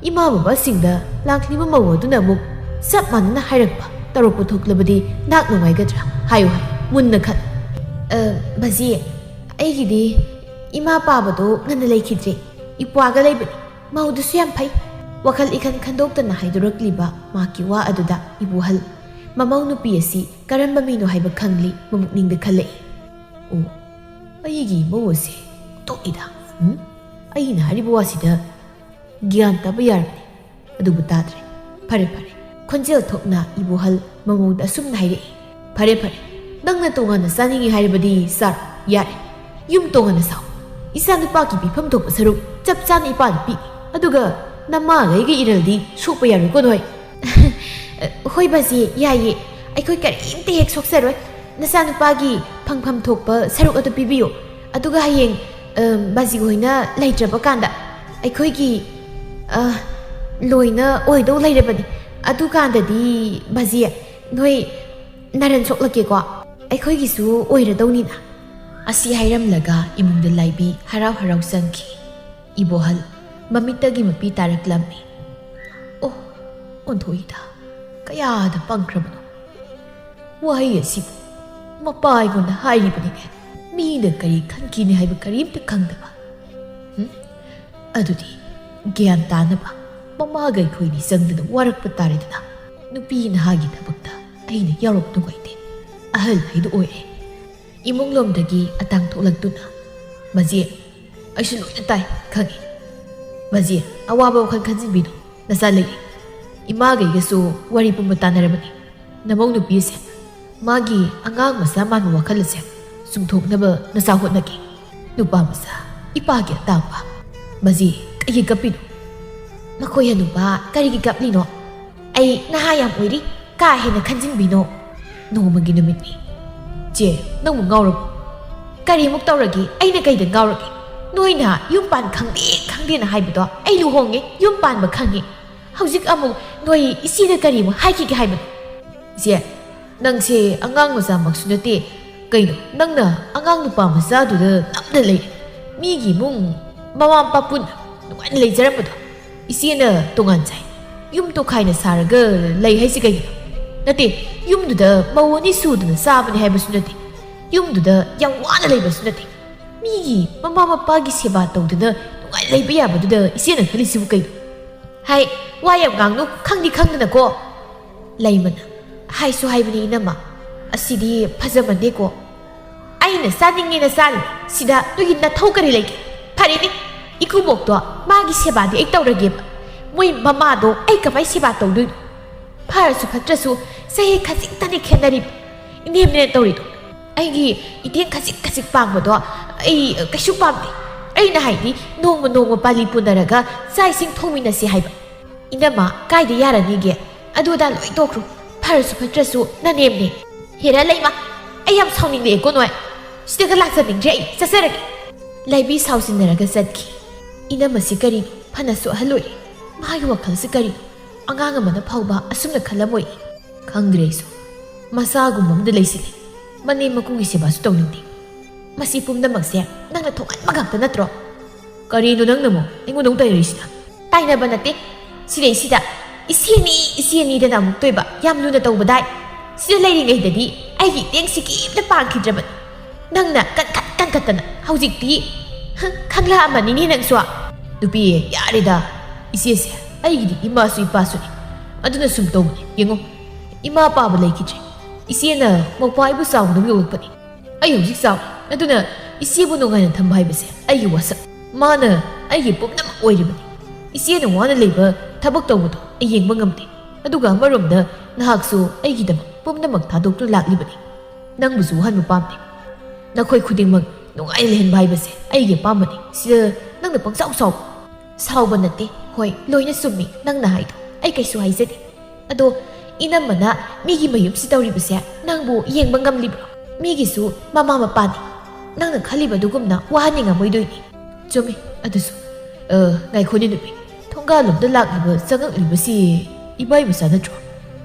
[SPEAKER 1] ꯏꯃꯥ ꯕꯕꯥꯁꯤꯡꯗ ꯂꯥꯛꯂꯤꯕ ꯃꯧ ꯑꯗꯨꯅ ꯑꯃꯨꯛ ꯆꯞ ꯃꯥꯟꯅꯅ ꯍꯥꯏꯔꯛꯄ ꯇꯧꯔꯛꯄ ꯊꯣꯛꯂꯕꯗꯤ ꯅꯥꯛ ꯅꯨꯡꯉꯥꯏꯒꯗ꯭ꯔꯥ ꯍꯥꯏꯌꯨ ꯃꯨꯟꯅ ꯈꯟ ꯕꯥꯖꯤ ꯑꯩꯒꯤꯗꯤ ꯏꯃꯥ ꯄꯥꯕꯗꯣ ꯉꯟꯅ ꯂꯩꯈꯤꯗ꯭ꯔꯦ ꯏꯄ꯭ꯋꯥꯒ ꯂꯩꯕꯅꯤ ꯃꯧꯗꯨꯁꯨ ꯌꯥꯝ ꯐꯩ ꯋꯥꯈꯜ ꯏꯈꯟ ꯈꯟꯗꯣꯛꯇꯅ ꯍꯥꯏꯗꯣꯔꯛꯂꯤꯕ ꯃꯥꯒꯤ ꯋꯥ ꯑꯗꯨꯗ ꯏꯕꯨꯍꯜ ꯃꯃꯧ ꯅꯨꯄꯤ ꯑꯁꯤ ꯀꯔꯝꯕ ꯃꯤꯅꯣ ꯍꯥꯏꯕ ꯈꯪꯂꯤ ꯃꯃꯨꯛꯅꯤꯡꯗ ꯈꯜꯂꯛꯏ ꯑꯣ ꯑꯩꯒꯤ ꯏꯃꯧ ꯑꯁꯤ ꯇꯣꯛꯏꯗ ꯑꯩꯅ ꯍꯥꯏꯔꯤꯕ ꯋꯥꯁꯤꯗ ꯒ꯭ꯌꯥꯟ ꯇꯥꯕ ꯌꯥꯔꯕꯅꯤ ꯑꯗꯨꯕꯨ ꯇꯥꯗ꯭ꯔꯦ ꯐꯔꯦ ꯈꯣꯟꯖꯦꯜ ꯊꯣꯛꯅ ꯏꯕꯨꯍꯜ ꯃꯃꯧꯗ ꯑꯁꯨꯝꯅ ꯍꯥꯏꯔꯛꯏ ꯐꯔꯦ ꯅꯪꯅ ꯇꯣꯉꯥꯟꯅ ꯆꯥꯅꯤꯡꯉꯤ ꯍꯥꯏꯔꯕꯗꯤ ꯆꯥꯔꯣ ꯌꯥꯔꯦ ꯌꯨꯝ ꯇꯣꯉꯥꯟꯅ ꯁꯥꯎ ꯏꯆꯥ ꯅꯨꯄꯥꯒꯤ ꯄꯤꯐꯝ ꯊꯣꯛꯄ ꯁꯔꯨꯛ ꯆꯞ ꯆꯥꯅ ꯏꯄꯥꯅ ꯄꯤ ꯑꯗꯨꯒ ꯅꯃꯥꯒ ꯑꯩꯒ ꯏꯔꯜꯗꯤ ꯁꯣꯛꯄ ꯌꯥꯔꯣꯏꯀꯣ ꯅꯣꯏ ꯍꯣꯏ ꯕꯥꯖꯤ ꯌꯥꯏꯌꯦ ꯑꯩꯈꯣꯏ ꯀꯔꯤꯝꯇ ꯍꯦꯛ ꯁꯣꯛꯆꯔꯣꯏ ꯅꯆꯥꯅꯨꯄꯥꯒꯤ ꯐꯪꯐꯝ ꯊꯣꯛꯄ ꯁꯔꯨꯛ ꯑꯗꯨ ꯄꯤꯕꯤꯌꯨ ꯑꯗꯨꯒ ꯍꯌꯦꯡ ꯕꯥꯖꯤ ꯍꯣꯏꯅ ꯂꯩꯇ꯭ꯔꯕ ꯀꯥꯟꯗ ꯑꯩꯈꯣꯏꯒꯤ ꯂꯣꯏꯅ ꯑꯣꯏꯗꯧ ꯂꯩꯔꯕꯅꯤ ꯑꯗꯨꯀꯥꯟꯗꯗꯤ ꯕꯥꯖꯤ ꯅꯣꯏ ꯅꯔꯟ ꯁꯣꯛꯂꯛꯀꯦꯀꯣ ꯑꯩꯈꯣꯏꯒꯤꯁꯨ ꯑꯣꯏꯔꯗꯧꯅꯤꯅ ꯑꯁꯤ ꯍꯥꯏꯔꯝꯂꯒ ꯏꯃꯨꯡꯗ ꯂꯥꯏꯕꯤ ꯍꯔꯥꯎ ꯆꯪꯈꯤ ꯏꯕꯣꯍꯜ ꯃꯃꯤꯠꯇꯒꯤ ꯃꯄꯤ ꯇꯥꯔꯛꯂꯝꯃꯤ ꯑꯣ ꯑꯣꯟꯊꯣꯛꯏꯗ ꯀꯌꯥꯗ ꯄꯪꯈ꯭ꯔꯕꯅꯣ ꯋꯥꯍꯩ ꯑꯁꯤꯕꯨ ꯃꯄꯥ ꯑꯩꯉꯣꯟꯗ ꯍꯥꯏꯔꯤꯕꯅꯤꯅꯦ ꯃꯤꯅ ꯀꯔꯤ ꯈꯟꯈꯤꯅꯤ ꯍꯥꯏꯕ ꯀꯔꯤꯝꯇ ꯈꯪꯗꯕ ꯑꯗꯨꯗꯤ ꯒ꯭ꯌꯥꯟ ꯇꯥꯅꯕ ꯃꯃꯥꯒ ꯑꯩꯈꯣꯏꯅꯤ ꯆꯪꯗꯅ ꯋꯥꯔꯛꯄ ꯇꯥꯔꯦꯗꯅ ꯅꯨꯄꯤ ꯅꯍꯥꯒꯤ ꯊꯕꯛꯇ ꯑꯩꯅ ꯌꯥꯎꯔꯛ ꯅꯨꯡꯉꯥꯏꯇꯦ ꯑꯍꯜ ꯍꯥꯏꯗꯨ ꯑꯣꯏꯔꯦ ꯏꯃꯨꯡꯂꯣꯝꯗꯒꯤ ꯑꯇꯥꯡ ꯊꯣꯛꯂꯛꯇꯨꯅ ꯕꯥꯖꯤ ꯑꯩꯁꯨ ꯂꯣꯏꯅ ꯇꯥꯏ ꯈꯪꯉꯤ ꯕꯥꯖꯤ ꯑꯋꯥꯕ ꯋꯥꯈꯜ ꯈꯟꯖꯤꯟꯕꯤꯅꯨ ꯅꯆꯥ ꯂꯩꯔꯤ ꯏꯃꯥꯒꯩꯒꯁꯨ ꯋꯥꯔꯤ ꯄꯨꯝꯕ ꯇꯥꯟꯅꯔꯕꯅꯤ
[SPEAKER 2] ꯅꯃꯧ ꯅꯨꯄꯤꯁꯦ ꯃꯥꯒꯤ ꯑꯉꯥꯡ ꯃꯆꯥ ꯃꯥꯟꯕ ꯋꯥꯈꯜ ꯑꯁꯦ ꯆꯨꯝꯊꯣꯛꯅꯕ ꯅꯆꯥ ꯍꯣꯠꯅꯒꯦ ꯅꯨꯄꯥ ꯃꯆꯥ ꯏꯄꯥꯒꯤ ꯑꯇꯥꯡꯕ ꯃꯁꯤ ꯀꯩꯒꯤ ꯀꯞꯄꯤꯅꯣ
[SPEAKER 1] ꯃꯈꯣꯏ ꯍꯅꯨꯕ ꯀꯔꯤꯒꯤ ꯀꯞꯂꯤꯅꯣ ꯑꯩ ꯅꯍꯥ ꯌꯥꯝ ꯑꯣꯏꯔꯤ ꯀꯥ ꯍꯦꯟꯅ ꯈꯟꯖꯤꯟꯕꯤꯅꯣ
[SPEAKER 2] ꯅꯣꯡꯃꯒꯤ ꯅꯨꯃꯤꯠꯅꯤ ꯆꯦ ꯅꯪꯕꯨ ꯉꯥꯎꯔꯕꯣ
[SPEAKER 1] ꯀꯔꯤꯃꯨꯛ ꯇꯧꯔꯒꯦ ꯑꯩꯅ ꯀꯩꯗ ꯉꯥꯎꯔꯒꯦ ꯅꯣꯏꯅ ꯌꯨꯝ ꯄꯥꯟ ꯈꯪꯗꯦꯅ ꯍꯥꯏꯕꯗꯣ ꯑꯩ ꯂꯨꯍꯣꯡꯉꯦ ꯌꯨꯝ ꯄꯥꯟꯕ ꯈꯪꯉꯦ ꯍꯧꯖꯤꯛ ꯑꯃꯨꯛ ꯅꯣꯏ ꯏꯆꯦꯗ ꯀꯔꯤꯃꯨꯛ ꯍꯥꯏꯈꯤꯒꯦ ꯍꯥꯏꯕꯅꯣ
[SPEAKER 2] ꯏꯆꯦ ꯅꯪꯁꯦ ꯑꯉꯥꯡ ꯃꯆꯥꯃꯛꯁꯨ ꯅꯠꯇꯦ ꯀꯩꯅꯣ ꯅꯪꯅ ꯑꯉꯥꯡ ꯅꯨꯄꯥ ꯃꯆꯥꯗꯨꯗ ꯅꯝꯅ ꯂꯩꯔꯦ ꯃꯤꯒꯤ ꯏꯃꯨꯡ ꯃꯃꯥ ꯃꯄꯥ ꯄꯨꯟꯅ ꯅꯨꯡꯉꯥꯏꯅ ꯂꯩꯖꯔꯝꯕꯗꯣ ꯏꯆꯦꯅ ꯇꯣꯉꯥꯟ ꯆꯥꯏ ꯌꯨꯝ ꯇꯣꯈꯥꯏꯅ ꯁꯥꯔꯒ ꯂꯩ ꯍꯥꯏꯁꯤ ꯀꯩꯒꯤꯅꯣ ꯅꯠꯇꯦ ꯌꯨꯝꯗꯨꯗ ꯃꯧ ꯑꯅꯤ ꯁꯨꯗꯅ ꯆꯥꯕꯅꯤ ꯍꯥꯏꯕꯁꯨ ꯅꯠꯇꯦ ꯌꯨꯝꯗꯨꯗ ꯌꯥꯝ ꯋꯥꯅ ꯂꯩꯕꯁꯨ ꯅꯠꯇꯦ ꯃꯤꯒꯤ ꯃꯃꯥ ꯃꯄꯥꯒꯤ ꯁꯦꯕꯥ ꯇꯧꯗꯨꯅ ꯅꯨꯡꯉꯥꯏꯅ ꯂꯩꯕ ꯌꯥꯕꯗꯨꯗ ꯏꯆꯦꯅ ꯈꯜꯂꯤꯁꯤꯕꯨ ꯀꯩꯅꯣ
[SPEAKER 1] ꯍꯥꯏ ꯋꯥ ꯌꯥꯝ ꯉꯥꯡꯅꯨ ꯈꯪꯗꯤ ꯈꯪꯗꯅꯀꯣ ꯂꯩꯃꯅ ꯍꯥꯏꯁꯨ ꯍꯥꯏꯕꯅꯤ ꯏꯅꯝꯃ ꯑꯁꯤꯗꯤ ꯐꯖꯃꯟꯗꯦꯀꯣ ꯑꯩꯅ ꯆꯥꯅꯤꯡꯉꯦꯅ ꯆꯥꯔꯤ ꯁꯤꯗ ꯅꯣꯏꯒꯤ ꯅꯊꯧ ꯀꯔꯤ ꯂꯩꯒꯦ ꯐꯔꯦꯅꯦ ꯏꯀꯨꯕꯣꯛꯇꯣ ꯃꯥꯒꯤ ꯁꯦꯕꯥꯗꯤ ꯑꯩ ꯇꯧꯔꯒꯦꯕ ꯃꯣꯏ ꯃꯃꯥꯗꯣ ꯑꯩ ꯀꯃꯥꯏ ꯁꯦꯕꯥ ꯇꯧꯗꯣꯏꯅꯣ ꯐꯔꯁꯨ ꯐꯠꯇ꯭ꯔꯁꯨ ꯆꯍꯤ ꯈꯖꯤꯛꯇꯅꯤ ꯈꯦꯠꯅꯔꯤꯕ ꯏꯅꯦꯝꯅꯦ ꯇꯧꯔꯤꯗꯣ ꯑꯩꯒꯤ ꯏꯇꯦꯡ ꯈꯖꯤꯛ ꯄꯥꯡꯕꯗꯣ ꯑꯩ ꯀꯩꯁꯨ ꯄꯥꯝꯗꯦ ꯑꯩꯅ ꯍꯥꯏꯗꯤ ꯅꯣꯡꯃ ꯄꯥꯂꯤ ꯄꯨꯅꯔꯒ ꯆꯥꯛ ꯏꯁꯤꯡ ꯊꯣꯡꯃꯤꯟꯅꯁꯤ ꯍꯥꯏꯕ ꯏꯅꯝꯃ ꯀꯥꯏꯗ ꯌꯥꯔꯅꯤꯒꯦ ꯑꯗꯨꯗ ꯂꯣꯏ ꯇꯣꯛꯈ꯭ꯔꯣ ꯐꯔꯁꯨ ꯐꯠꯇ꯭ꯔꯁꯨ ꯅꯅꯦꯝꯅꯦ ꯍꯦꯔꯥ ꯂꯩꯃ ꯑꯩ ꯌꯥꯝ ꯁꯥꯎꯅꯤꯡꯂꯛꯑꯦꯀꯣ ꯅꯣꯏ ꯁꯤꯗꯒ ꯂꯥꯛꯆꯅꯤꯡꯗ꯭ꯔꯦ ꯑꯩ ꯆꯠꯆꯔꯒꯦ ꯂꯩꯕꯤ ꯁꯥꯎꯁꯤꯟꯅꯔꯒ ꯆꯠꯈꯤ ꯏꯅꯝꯃꯁꯤ ꯀꯔꯤꯅꯣ ꯐꯅꯁꯨ ꯑꯍꯜ ꯑꯣꯏꯔꯦ ꯃꯥꯒꯤ ꯋꯥꯈꯜꯁꯤ ꯀꯔꯤꯅꯣ ꯑꯉꯥꯡ ꯑꯃꯅ ꯐꯥꯎꯕ ꯑꯁꯨꯝꯅ ꯈꯜꯂꯝꯃꯣꯏ ꯈꯪꯗ꯭ꯔꯦ ꯑꯩꯁꯨ ꯃꯆꯥꯒꯨꯝꯕ ꯑꯃꯗ ꯂꯩꯁꯤꯜꯂꯦ ꯃꯅꯦꯝ ꯃꯀꯨꯒꯤ ꯁꯦꯕꯥꯁꯨ ꯇꯧꯅꯤꯡꯗꯦ ꯃꯁꯤ ꯄꯨꯝꯅꯃꯛꯁꯦ ꯅꯪꯅ ꯊꯣꯛꯍꯟꯕ ꯉꯥꯛꯇ ꯅꯠꯇ꯭ꯔꯣ
[SPEAKER 2] ꯀꯔꯤꯅꯣ ꯅꯪꯅꯃꯣ ꯑꯩꯉꯣꯟꯗ ꯑꯃꯨꯛ ꯇꯥꯏꯅꯔꯤꯁꯤꯅ
[SPEAKER 1] ꯇꯥꯏꯅꯕ ꯅꯠꯇꯦ ꯁꯤꯗꯩꯁꯤꯗ ꯏꯆꯦꯅꯤꯗꯅ ꯑꯃꯨꯛ ꯇꯣꯏꯕ ꯌꯥꯝ ꯂꯨꯅ ꯇꯧꯕꯗꯥꯏ ꯁꯤꯗ ꯂꯩꯔꯤꯉꯩꯗꯗꯤ ꯑꯩꯒꯤ ꯏꯇꯦꯡꯁꯤ ꯀꯦꯝꯇ ꯄꯥꯡꯈꯤꯗ꯭ꯔꯕꯅꯤ ꯅꯪꯅ ꯀꯟꯈꯠꯇꯅ ꯍꯧꯖꯤꯛꯇꯤ ꯈꯪꯂꯛꯑꯃꯅꯤꯅꯦ ꯅꯪꯁꯨ
[SPEAKER 2] ꯅꯨꯄꯤ ꯌꯥꯔꯦꯗ ꯏꯆꯦꯁꯦ ꯑꯩꯒꯤꯗꯤ ꯏꯃꯥꯁꯨ ꯏꯄꯥꯁꯨꯅꯤ ꯑꯗꯨꯅ ꯁꯨꯝ ꯇꯧꯕꯅꯤ ꯌꯦꯡꯉꯣ ꯏꯃꯥ ꯄꯥꯕ ꯂꯩꯈꯤꯗ꯭ꯔꯦ ꯏꯆꯦꯅ ꯃꯧꯄꯥ ꯑꯩꯕꯨ ꯆꯥꯎꯅꯕ ꯌꯣꯛꯂꯛꯄꯅꯤ ꯑꯩ ꯍꯧꯖꯤꯛ ꯆꯥꯎꯔꯦ ꯑꯗꯨꯅ ꯏꯆꯦꯕꯨ ꯅꯨꯡꯉꯥꯏꯅ ꯊꯝꯕ ꯍꯥꯏꯕꯁꯦ ꯑꯩꯒꯤ ꯋꯥꯁꯛ ꯃꯥꯅ ꯑꯩꯒꯤ ꯄꯨꯝꯅꯃꯛ ꯑꯣꯏꯔꯤꯕꯅꯤ ꯏꯆꯦꯅ ꯋꯥꯅ ꯂꯩꯕ ꯊꯕꯛ ꯇꯧꯕꯗꯣ ꯑꯩ ꯌꯦꯡꯕ ꯉꯝꯗꯦ ꯑꯗꯨꯒ ꯑꯃꯔꯣꯝꯗ ꯅꯍꯥꯛꯁꯨ ꯑꯩꯒꯤꯗꯃꯛ ꯄꯨꯝꯅꯃꯛ ꯊꯥꯗꯣꯛꯇꯨꯅ ꯂꯥꯛꯂꯤꯕꯅꯤ ꯅꯪꯕꯨꯁꯨ ꯋꯥꯍꯟꯕ ꯄꯥꯝꯗꯦ ꯅꯈꯣꯏ ꯈꯨꯗꯤꯡꯃꯛ ꯅꯨꯡꯉꯥꯏꯅ ꯂꯩꯍꯟꯕ ꯍꯥꯏꯕꯁꯦ ꯑꯩꯒꯤ ꯑꯄꯥꯝꯕꯅꯤ ꯁꯤꯗ ꯅꯪꯅ ꯄꯪꯁꯥꯎ
[SPEAKER 1] ꯁꯥꯎꯕ ꯅꯠꯇꯦ ꯍꯣꯏ ꯂꯣꯏꯅ ꯆꯨꯝꯃꯤ ꯅꯪꯅ ꯍꯥꯏꯗꯣ ꯑꯩ ꯀꯩꯁꯨ ꯍꯥꯏꯖꯗꯦ ꯑꯗꯣ ꯏꯅꯝꯃꯅ ꯃꯤꯒꯤ ꯃꯌꯨꯝꯁꯤ ꯇꯧꯔꯤꯕꯁꯦ ꯅꯪꯕꯨ ꯌꯦꯡꯕ ꯉꯝꯂꯤꯕ꯭ꯔꯣ ꯃꯤꯒꯤꯁꯨ ꯃꯃꯥ ꯃꯄꯥꯅꯤ ꯅꯪꯅ ꯈꯜꯂꯤꯕꯗꯨꯒꯨꯝꯅ ꯋꯥꯍꯟꯅꯤꯡꯉꯝꯃꯣꯏꯗꯣꯏꯅꯤ
[SPEAKER 2] ꯆꯨꯝꯃꯤ ꯑꯗꯨꯁꯨ ꯉꯥꯏꯈꯣꯅꯦ ꯅꯨꯄꯤ ꯊꯣꯡꯒꯥꯜꯂꯣꯝꯗ ꯂꯥꯛꯂꯤꯕ ꯆꯪꯉꯛꯂꯤꯕꯁꯤ ꯏꯕꯥꯏ ꯃꯆꯥ ꯅꯠꯇ꯭ꯔꯣ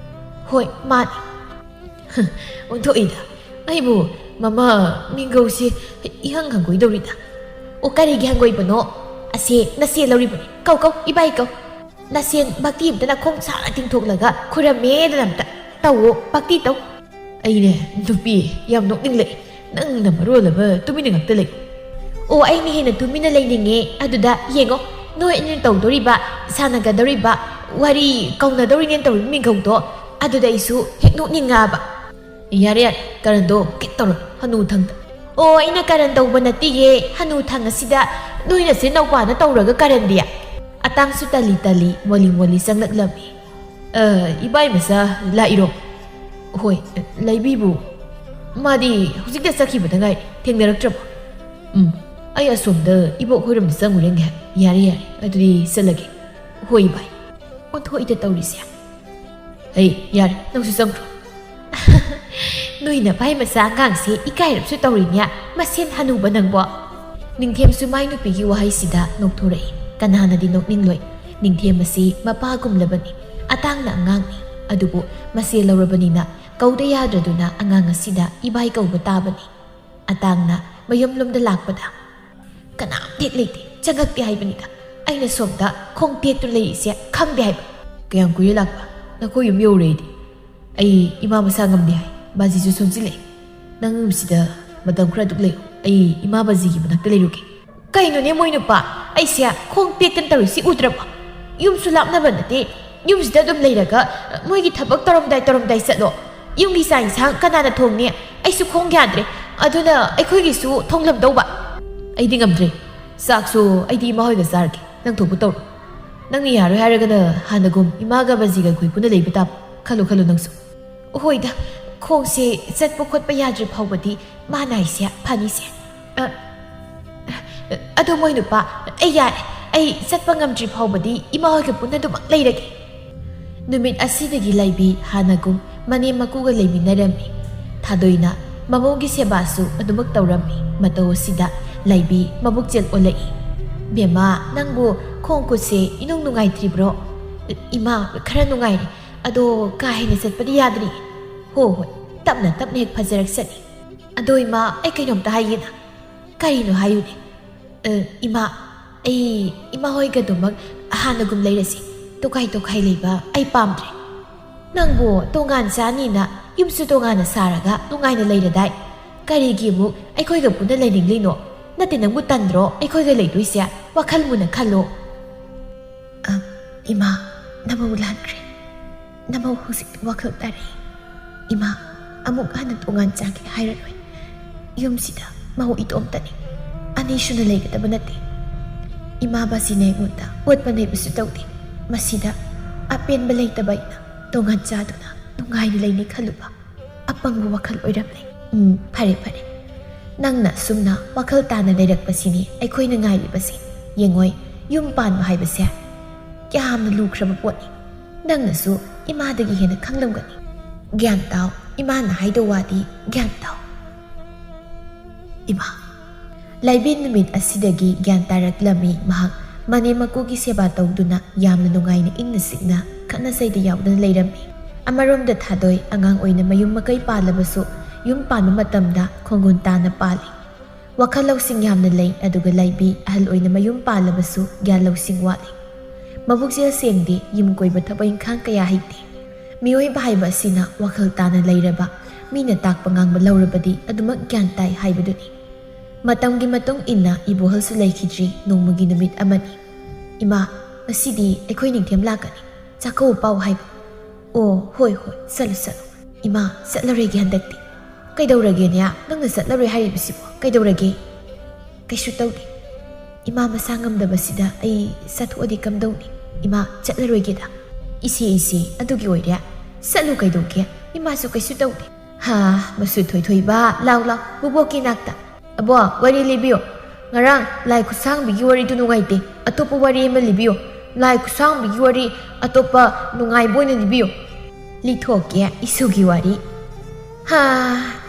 [SPEAKER 1] ꯍꯣꯏ ꯃꯥꯅꯤ
[SPEAKER 2] ꯑꯣꯟꯊꯣꯛꯏꯗ ꯑꯩꯕꯨ ꯃꯃꯥ ꯃꯤꯡꯒꯧꯁꯤ ꯏꯍꯪ ꯍꯪꯒꯣꯏꯗꯧꯔꯤꯗ
[SPEAKER 1] ꯑꯣ ꯀꯔꯤꯒꯤ ꯍꯪꯒꯣꯏꯕꯅꯣ ꯑꯁꯦ ꯅꯆꯦ ꯂꯧꯔꯤꯕꯅꯤ ꯀꯧ ꯏꯕꯥꯏ ꯀꯧ ꯅꯆꯦꯟ ꯚꯛꯇꯤ ꯑꯝꯇꯅ ꯈꯣꯡ ꯁꯥꯅ ꯇꯤꯡꯊꯣꯛꯂꯒ ꯈꯨꯔꯝꯃꯦꯗꯅ ꯑꯝꯇ ꯇꯧꯋꯣ ꯚꯛꯇꯤ ꯇꯧ
[SPEAKER 2] ꯑꯩꯅꯦ ꯅꯨꯄꯤ ꯌꯥꯝ ꯅꯣꯛꯅꯤꯡꯂꯛꯏ ꯅꯪꯅ ꯃꯔꯣꯜ ꯑꯃ ꯇꯨꯃꯤꯟꯅ ꯉꯥꯛꯇ ꯂꯩ
[SPEAKER 1] ꯑꯣ ꯑꯩꯅ ꯍꯦꯟꯅ ꯇꯨꯃꯤꯟꯅ ꯂꯩꯅꯤꯡꯉꯦ ꯑꯗꯨꯗ ꯌꯦꯡꯉꯣ ꯅꯣꯏ ꯑꯅꯤꯅ ꯇꯧꯗꯣꯔꯤꯕ ꯁꯥꯟꯅꯒꯗꯧꯔꯤꯕ ꯋꯥꯔꯤ ꯀꯧꯅꯗꯧꯔꯤꯅꯦꯅ ꯇꯧꯔꯤꯕ ꯃꯤꯡꯒꯧꯗꯣ ꯑꯗꯨꯗ ꯑꯩꯁꯨ ꯍꯦꯛ ꯅꯣꯛꯅꯤꯡꯉꯛꯑꯕ
[SPEAKER 2] ꯌꯥꯔꯦ ꯀꯔꯟꯗꯣ ꯈꯤꯠ ꯇꯧꯔꯣ ꯍꯅꯨ ꯊꯪꯗ
[SPEAKER 1] ꯑꯣ ꯑꯩꯅ ꯀꯔꯟ ꯇꯧꯕ ꯅꯠꯇꯦꯌꯦ ꯍꯅꯨ ꯊꯪ ꯑꯁꯤꯗ ꯅꯣꯏꯅ ꯆꯦ ꯅꯧꯄꯥꯅ ꯇꯧꯔꯒ ꯀꯔꯟꯗꯤ
[SPEAKER 2] ꯑꯇꯥꯡꯁꯨ ꯇꯜꯂꯤ ꯃꯣꯂꯤ ꯆꯪꯂꯛꯂꯝꯃꯤ ꯏꯕꯥꯏ ꯃꯆꯥ ꯂꯥꯛꯏꯔꯣ ꯍꯣꯏ ꯂꯩꯕꯤꯕꯨ ꯃꯥꯗꯤ ꯍꯧꯖꯤꯛꯇ ꯆꯠꯈꯤꯕꯗ ꯉꯥꯏꯔꯤ ꯊꯦꯡꯅꯔꯛꯇ꯭ꯔꯕꯣ ꯑꯩ ꯑꯁꯣꯝꯗ ꯏꯕꯣꯛ ꯍꯣꯏꯔꯣꯝꯗ ꯆꯪꯉꯨꯔꯦ ꯉꯥꯏꯍꯥꯛ ꯌꯥꯔꯦ ꯑꯗꯨꯗꯤ ꯆꯠꯂꯒꯦ ꯍꯣꯏ ꯏꯕꯥꯏ
[SPEAKER 1] ꯑꯣꯟꯊꯣꯛꯏꯗ ꯇꯧꯔꯤꯁꯦ
[SPEAKER 2] ꯌꯥꯔꯦ ꯅꯪꯁꯨ ꯆꯪꯈ꯭ꯔꯣ
[SPEAKER 1] ꯅꯣꯏꯅ ꯚꯥꯏ ꯃꯆꯥ ꯑꯉꯥꯡꯁꯦ ꯏꯀꯥꯏꯔꯞꯁꯨ ꯇꯧꯔꯤꯅꯦ ꯃꯁꯦꯟ ꯍꯅꯨꯕ ꯅꯪꯕꯣ ꯅꯤꯡꯊꯦꯝꯁꯨ ꯃꯥꯏ ꯅꯨꯄꯤꯒꯤ ꯋꯥꯍꯩꯁꯤꯗ ꯅꯣꯛꯊꯣꯔꯛꯏ ꯀꯅꯥꯅꯗꯤ ꯅꯣꯛꯅꯤꯡꯂꯣꯏ ꯅꯤꯡꯊꯦꯝ ꯑꯁꯤ ꯃꯄꯥꯒꯨꯝꯂꯕꯅꯤ ꯑꯇꯥꯡꯅ ꯑꯉꯥꯡꯅꯤ ꯑꯗꯨꯕꯨ ꯃꯆꯦ ꯂꯧꯔꯕꯅꯤꯅ ꯀꯧꯗ ꯌꯥꯗ꯭ꯔꯗꯨꯅ ꯑꯉꯥꯡ ꯑꯁꯤꯗ ꯏꯕꯥꯏ ꯀꯧꯕ ꯇꯥꯕꯅꯤ ꯑꯇꯥꯡꯅ ꯃꯌꯨꯝꯂꯣꯝꯗ ꯂꯥꯛꯄꯗ ꯀꯅꯥꯝ ꯇꯦꯠ ꯂꯩꯇꯦ ꯆꯪꯉꯛꯇꯦ ꯍꯥꯏꯕꯅꯤꯗ ꯑꯩꯅ ꯁꯣꯝꯗ ꯈꯣꯡ ꯇꯦꯠꯇꯨ ꯂꯩꯔꯤꯁꯦ ꯈꯪꯗꯦ ꯍꯥꯏꯕ
[SPEAKER 2] ꯀꯌꯥꯝ ꯀꯨꯏꯔꯦ ꯂꯥꯛꯄ ꯅꯈꯣꯏ ꯌꯨꯝ ꯌꯧꯔꯛꯏꯗꯤ ꯑꯩ ꯏꯃꯥ ꯃꯁꯥ ꯉꯝꯗꯦ ꯍꯥꯏ ꯕꯥꯖꯤꯁꯨ ꯁꯣꯟꯖꯤꯜꯂꯛꯑꯦ ꯅꯪ ꯁꯤꯗ ꯃꯇꯝ ꯈꯔ ꯑꯗꯨꯛ ꯂꯩꯌꯨ ꯑꯩ ꯏꯃꯥ ꯕꯥꯖꯤꯒꯤ ꯃꯅꯥꯛꯇ ꯂꯩꯔꯨꯒꯦ
[SPEAKER 1] ꯀꯩꯅꯣꯅꯦ ꯃꯣꯏ ꯅꯨꯄꯥ ꯑꯩꯁꯦ ꯈꯣꯡ ꯇꯦꯠꯇꯅ ꯇꯧꯔꯤꯁꯤ ꯎꯗ꯭ꯔꯕꯣ ꯌꯨꯝꯁꯨ ꯂꯥꯞꯅꯕ ꯅꯠꯇꯦ ꯌꯨꯝꯁꯤꯗ ꯑꯗꯨꯝ ꯂꯩꯔꯒ ꯃꯣꯏꯒꯤ ꯊꯕꯛ ꯇꯧꯔꯝꯗꯥꯏ ꯆꯠꯂꯣ ꯌꯨꯝꯒꯤ ꯆꯥꯛ ꯏꯟꯁꯥꯡ ꯀꯅꯥꯅ ꯊꯣꯡꯅꯤ ꯑꯩꯁꯨ ꯈꯣꯡ ꯌꯥꯗ꯭ꯔꯦ ꯑꯗꯨꯅ ꯑꯩꯈꯣꯏꯒꯤꯁꯨ ꯊꯣꯡꯂꯝꯗꯧꯕ
[SPEAKER 2] ꯑꯩꯗꯤ ꯉꯝꯗ꯭ꯔꯦ ꯆꯥꯛꯁꯨ ꯑꯩꯗꯤ ꯏꯃꯥ ꯍꯣꯏꯒ ꯆꯥꯔꯒꯦ ꯅꯪ ꯊꯣꯛꯄ ꯇꯧꯔꯣ ꯅꯪꯅ ꯌꯥꯔꯣꯏ ꯍꯥꯏꯔꯒꯅ ꯍꯥꯟꯅꯒꯨꯝ ꯏꯃꯥꯒ ꯕꯥꯖꯤꯒ ꯑꯩꯈꯣꯏ ꯄꯨꯟꯅ ꯂꯩꯕ ꯇꯥꯕ ꯈꯜꯂꯨ ꯅꯪꯁꯨ ꯍꯣꯏꯗ ꯈꯣꯡꯁꯦ ꯆꯠꯄ ꯈꯣꯠꯄ ꯌꯥꯗ꯭ꯔꯤ ꯐꯥꯎꯕꯗꯤ ꯃꯥꯅ ꯍꯥꯏꯁꯦ ꯐꯅꯤꯁꯦ ꯑꯗꯣ ꯃꯣꯏ ꯅꯨꯄꯥ ꯑꯩ ꯌꯥꯔꯦ ꯑꯩ ꯆꯠꯄ ꯉꯝꯗ꯭ꯔꯤ ꯐꯥꯎꯕꯗꯤ ꯏꯃꯥ ꯍꯣꯏꯒ ꯄꯨꯟꯅ ꯑꯗꯨꯃꯛ ꯂꯩꯔꯒꯦ ꯅꯨꯃꯤꯠ ꯑꯁꯤꯗꯒꯤ ꯂꯩꯕꯤ ꯍꯥꯟꯅꯒꯨꯝ ꯃꯅꯦꯝ ꯃꯀꯨꯒ ꯂꯩꯃꯤꯟꯅꯔꯝꯃꯤ ꯊꯥꯗꯣꯏꯅ ꯃꯃꯧꯒꯤ ꯁꯦꯕꯥꯁꯨ ꯑꯗꯨꯃꯛ ꯇꯧꯔꯝꯃꯤ ꯃꯇꯧ ꯑꯁꯤꯗ ꯂꯩꯕꯤ ꯃꯕꯨꯛꯆꯦꯜ ꯑꯣꯜꯂꯛꯏ ꯕꯦꯝꯃ ꯅꯪꯕꯨ ꯈꯣꯡ ꯈꯨꯠꯁꯦ ꯏꯅꯨꯡ ꯅꯨꯡꯉꯥꯏꯇ꯭ꯔꯤꯕ꯭ꯔꯣ ꯏꯃꯥ ꯈꯔ ꯅꯨꯡꯉꯥꯏꯔꯦ ꯑꯗꯣ ꯀꯥ ꯍꯦꯟꯅ ꯆꯠꯄꯗꯤ ꯌꯥꯗ꯭ꯔꯤ ꯍꯣꯏ ꯇꯞꯅ ꯇꯞꯅ ꯍꯦꯛ ꯐꯖꯔꯛꯆꯅꯤ ꯑꯗꯣ ꯏꯃꯥ ꯑꯩ ꯀꯩꯅꯣꯝꯇ ꯍꯥꯏꯒꯦꯅ ꯀꯔꯤꯅꯣ ꯍꯥꯏꯌꯨꯅꯦ ꯏꯃꯥ ꯑꯩ ꯏꯃꯥ ꯍꯣꯏꯒꯗꯨꯃꯛ ꯍꯥꯟꯅꯒꯨꯝ ꯂꯩꯔꯁꯤ ꯇꯣꯈꯥꯏ ꯇꯣꯈꯥꯏ ꯂꯩꯕ ꯑꯩ ꯄꯥꯝꯗ꯭ꯔꯦ ꯅꯪꯕꯨ ꯇꯣꯉꯥꯟ ꯆꯥꯅꯤꯅ ꯌꯨꯝꯁꯨ ꯇꯣꯉꯥꯟꯅ ꯁꯥꯔꯒ ꯅꯨꯡꯉꯥꯏꯅ ꯂꯩꯔꯗꯥꯏ ꯀꯔꯤꯒꯤ ꯑꯃꯨꯛ ꯑꯩꯈꯣꯏꯒ ꯄꯨꯟꯅ ꯂꯩꯅꯤꯡꯂꯤꯅꯣ ꯅꯠꯇꯦ ꯅꯪꯕꯨ ꯇꯟꯗ꯭ꯔꯣ ꯑꯩꯈꯣꯏꯒ ꯂꯩꯗꯣꯏꯁꯦ ꯋꯥꯈꯜ ꯃꯨꯟꯅ ꯈꯜꯂꯣ ꯏꯃꯥ ꯅꯃꯧ ꯂꯥꯟꯈ꯭ꯔꯦ ꯅꯃꯧ ꯍꯧꯖꯤꯛ ꯋꯥꯈꯜ ꯇꯥꯔꯛꯏ ꯏꯃꯥ ꯑꯃꯨꯛ ꯍꯟꯅ ꯇꯣꯉꯥꯟ ꯆꯥꯒꯦ ꯍꯥꯏꯔꯔꯣꯏ ꯌꯨꯝꯁꯤꯗ ꯃꯧ ꯏꯇꯣꯝꯇꯅꯤ ꯑꯅꯤ ꯁꯨꯅ ꯂꯩꯒꯗꯕ ꯅꯠꯇꯦ ꯏꯃꯥ ꯕꯥꯁꯤꯅ ꯑꯩꯉꯣꯟꯗ ꯑꯣꯠꯄ ꯅꯩꯕꯁꯨ ꯇꯧꯗꯦ ꯃꯁꯤꯗ ꯑꯄꯦꯟꯕ ꯂꯩꯇꯕ ꯑꯩꯅ ꯇꯣꯉꯥꯟ ꯆꯥꯗꯨꯅ ꯅꯨꯡꯉꯥꯏꯅ ꯂꯩꯅꯤ ꯈꯜꯂꯨꯕ ꯑꯄꯪꯕ ꯋꯥꯈꯜ ꯑꯣꯏꯔꯝꯂꯦ ꯐꯔꯦ ꯐꯔꯦ ꯅꯪꯅ ꯁꯨꯝꯅ ꯋꯥꯈꯜ ꯇꯥꯅ ꯂꯩꯔꯛꯄꯁꯤꯅꯤ ꯑꯩꯈꯣꯏꯅ ꯉꯥꯏꯔꯤꯕꯁꯤ ꯌꯦꯡꯉꯣꯏ ꯌꯨꯝ ꯄꯥꯟꯕ ꯍꯥꯏꯕꯁꯦ ꯌꯥꯝꯅ ꯂꯨꯈ꯭ꯔꯕ ꯄꯣꯠꯅꯤ ꯅꯪꯅꯁꯨ ꯏꯃꯥꯗꯒꯤ ꯍꯦꯟꯅ ꯈꯪꯂꯝꯒꯅꯤ ꯒ꯭ꯌꯥꯟ ꯇꯥꯎ ꯏꯃꯥꯅ ꯍꯥꯏꯗꯧ ꯋꯥꯗꯤ ꯒ꯭ꯌꯥꯟ ꯇꯥꯎ ꯏꯃꯥ ꯂꯩꯕꯤ ꯅꯨꯃꯤꯠ ꯑꯁꯤꯗꯒꯤ ꯒ꯭ꯌꯥꯟ ꯇꯥꯔꯛꯂꯝꯃꯤ ꯃꯍꯥꯛ ꯃꯅꯦꯝ ꯃꯀꯨꯒꯤ ꯁꯦꯕꯥ ꯇꯧꯗꯨꯅ ꯌꯥꯝꯅ ꯅꯨꯡꯉꯥꯏꯅ ꯏꯪꯅ ꯆꯤꯛꯅ ꯈꯠꯅ ꯆꯩꯗ ꯌꯥꯎꯗꯅ ꯂꯩꯔꯝꯃꯤ ꯑꯃꯔꯣꯝꯗ ꯊꯥꯗꯣꯏ ꯑꯉꯥꯡ ꯑꯣꯏꯅ ꯃꯌꯨꯝ ꯃꯀꯩ ꯄꯥꯜꯂꯕꯁꯨ ꯌꯨꯝ ꯄꯥꯟꯕ ꯃꯇꯝꯗ ꯈꯣꯡꯒꯨꯟ ꯇꯥꯅ ꯄꯥꯜꯂꯤ ꯋꯥꯈꯜ ꯂꯧꯁꯤꯡ ꯌꯥꯝꯅ ꯂꯩ ꯑꯗꯨꯒ ꯂꯩꯕꯤ ꯑꯍꯜ ꯑꯣꯏꯅ ꯃꯌꯨꯝ ꯄꯥꯜꯂꯕꯁꯨ ꯒ꯭ꯌꯥꯟ ꯂꯧꯁꯤꯡ ꯋꯥꯠꯂꯤ ꯃꯕꯨꯛꯆꯦꯜ ꯁꯦꯡꯗꯦ ꯌꯨꯝ ꯀꯣꯏꯕ ꯊꯕꯛ ꯏꯪꯈꯥꯡ ꯀꯌꯥ ꯍꯩꯇꯦ ꯃꯤꯑꯣꯏꯕ ꯍꯥꯏꯕ ꯑꯁꯤꯅ ꯋꯥꯈꯜ ꯇꯥꯅ ꯂꯩꯔꯕ ꯃꯤꯅ ꯇꯥꯛꯄ ꯉꯥꯡꯕ ꯂꯧꯔꯕꯗꯤ ꯑꯗꯨꯃꯛ ꯒ꯭ꯌꯥꯟ ꯇꯥꯏ ꯍꯥꯏꯕꯗꯨꯅꯤ ꯃꯇꯝꯒꯤ ꯃꯇꯨꯡ ꯏꯟꯅ ꯏꯕꯣꯍꯜꯁꯨ ꯂꯩꯈꯤꯗ꯭ꯔꯤ ꯅꯣꯡꯃꯒꯤ ꯅꯨꯃꯤꯠ ꯑꯃꯅꯤ ꯏꯃꯥ ꯉꯁꯤꯗꯤ ꯑꯩꯈꯣꯏ ꯅꯤꯡꯊꯦꯝ ꯂꯥꯛꯀꯅꯤ ꯆꯥꯛꯀꯧꯕ ꯄꯥꯎ ꯍꯥꯏꯕ ꯑꯣ ꯍꯣꯏ ꯆꯠꯂꯨ ꯏꯃꯥ ꯆꯠꯂꯔꯣꯏꯒꯦ ꯍꯟꯗꯛꯇꯤ ꯀꯩꯗꯧꯔꯒꯦꯅꯦ ꯅꯪꯅ ꯆꯠꯂꯔꯣꯏ ꯍꯥꯏꯔꯤꯕꯁꯤꯕꯣ ꯀꯩꯗꯧꯔꯒꯦ ꯀꯩꯁꯨ ꯇꯧꯗꯦ ꯏꯃꯥ ꯃꯁꯥ ꯉꯝꯗꯕꯁꯤꯗ ꯑꯩ ꯆꯠꯊꯣꯛꯑꯗꯤ ꯀꯝꯗꯧꯅꯤ ꯏꯃꯥ ꯆꯠꯂꯔꯣꯏꯒꯦꯗ ꯏꯆꯦ ꯑꯗꯨꯒꯤ ꯑꯣꯏꯔꯦ ꯆꯠꯂꯨ ꯀꯩꯗꯧꯒꯦ ꯏꯃꯥꯁꯨ ꯀꯩꯁꯨ ꯇꯧꯗꯦ ꯃꯁꯨ ꯊꯣꯏꯊꯣꯏꯕ ꯂꯥꯎ ꯕꯨꯕꯣꯛꯀꯤ ꯅꯥꯛꯇ ꯑꯕꯣ ꯋꯥꯔꯤ ꯂꯤꯕꯤꯌꯣ ꯉꯔꯥꯡ ꯂꯥꯏ ꯈꯨꯠꯁꯥꯡꯕꯤꯒꯤ ꯋꯥꯔꯤꯗꯨ ꯅꯨꯡꯉꯥꯏꯇꯦ ꯑꯇꯣꯞꯄ ꯋꯥꯔꯤ ꯑꯃ ಲಿಬಿಯೋ ꯂꯥꯏ ꯈꯨꯠꯁꯥꯡꯕꯤꯒꯤ ꯋꯥꯔꯤ ꯑꯇꯣꯞꯄ ꯅꯨꯡꯉꯥꯏꯕ ꯑꯣꯏꯅ ಲಿಬಿಯೋ ಲಿꯊꯣꯛꯀꯦ ꯏꯁꯨꯒꯤ ꯋꯥꯔꯤ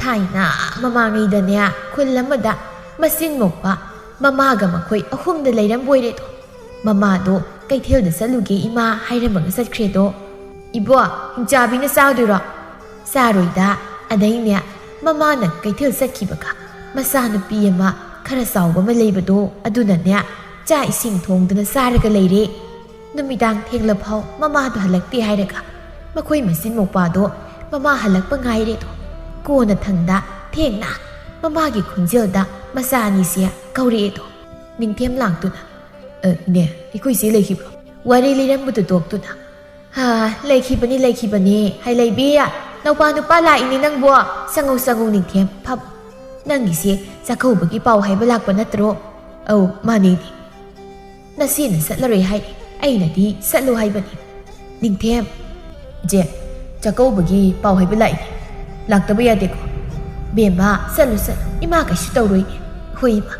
[SPEAKER 2] ꯊꯥꯏꯅ ꯃꯃꯥꯡꯉꯩꯗꯅꯦ ꯈꯨꯜ ꯑꯃꯗ ꯃꯆꯤꯟ ꯃꯣꯛꯄ ꯃꯃꯥꯒ ꯃꯈꯣꯏ ꯑꯍꯨꯝꯗ ꯂꯩꯔꯝꯕꯣꯏꯔꯦꯗꯣ ꯃꯃꯥꯗꯣ ꯀꯩꯊꯦꯜꯗ ꯆꯠꯂꯨꯒꯦ ꯏꯃꯥ ꯍꯥꯏꯔꯝꯃꯒ ꯆꯠꯈ꯭ꯔꯦꯗꯣ ꯏꯕꯣ ꯍꯤꯡꯆꯥꯕꯤꯅ ꯆꯥꯗꯣꯏꯔꯣ ꯆꯥꯔꯣꯏꯗ ꯑꯗꯩꯅꯦ ꯃꯃꯥꯅ ꯀꯩꯊꯦꯜ ꯆꯠꯈꯤꯕꯒ ꯃꯆꯥꯅꯨꯄꯤ ꯑꯃ ꯈꯔ ꯆꯥꯎꯕ ꯑꯃ ꯂꯩꯕꯗꯣ ꯑꯗꯨꯅꯅꯦ ꯆꯥꯛ ꯏꯁꯤꯡ ꯊꯣꯡꯗꯨꯅ ꯆꯥꯔꯒ ꯂꯩꯔꯦ ꯅꯨꯃꯤꯗꯥꯡ ꯊꯦꯡꯂꯐꯥꯎ ꯃꯃꯥꯗꯣ ꯍꯜꯂꯛꯇꯦ ꯍꯥꯏꯔꯒ ꯃꯈꯣꯏ ꯃꯆꯤꯟ ꯃꯧꯄꯥꯗꯣ ꯃꯃꯥ ꯍꯜꯂꯛꯄ ꯉꯥꯏꯔꯦꯗꯣ ꯀꯣꯟꯅ ꯊꯪꯗ ꯊꯦꯡꯅ ꯃꯃꯥꯒꯤ ꯈꯣꯟꯖꯦꯜꯗ ꯃꯆꯥ ꯑꯅꯤꯁꯦ ꯀꯧꯔꯛꯑꯦꯗꯣ ꯅꯤꯡꯊꯦꯝ ꯂꯥꯛꯇꯨꯅ ꯏꯅꯦ ꯑꯩꯈꯣꯏꯁꯦ ꯂꯩꯈꯤꯕ꯭ꯔꯣ ꯋꯥꯔꯤ ꯂꯤꯔꯝꯕꯗꯨ ꯇꯣꯛꯇꯨꯅ ꯂꯩꯈꯤꯕꯅꯤ ꯍꯩꯂꯩꯕꯤ ꯅꯧꯄꯥ ꯅꯨꯄꯥ ꯂꯥꯛꯏꯅꯤ ꯅꯪꯕꯣ ꯆꯪꯉꯧ ꯅꯤꯡꯊꯦꯝ ꯐꯝ ꯅꯪꯒꯤꯁꯦ ꯆꯥꯛꯀꯧꯕꯒꯤ ꯄꯥꯎ ꯍꯥꯏꯕ ꯂꯥꯛꯄ ꯅꯠꯇ꯭ꯔꯣ ꯑꯧ ꯃꯥꯅꯦꯅꯦ ꯅꯆꯦꯅ ꯆꯠꯂꯔꯣꯏ ꯍꯥꯏꯔꯤ ꯑꯩꯅꯗꯤ ꯆꯠꯂꯨ ꯍꯥꯏꯕꯅꯤ ꯅꯤꯡꯊꯦꯝ ꯏꯆꯦ ꯆꯥꯛꯀꯧꯕꯒꯤ ꯄꯥꯎ ꯍꯥꯏꯕ ꯂꯥꯛꯏꯅꯦ ꯂꯥꯛꯇꯕ ꯌꯥꯗꯦꯀꯣ ꯕꯦꯝꯃ ꯆꯠꯂꯨ ꯏꯃꯥ ꯀꯩꯁꯨ ꯇꯧꯔꯣꯏꯅꯦ ꯍꯣꯏ ꯏꯃꯥ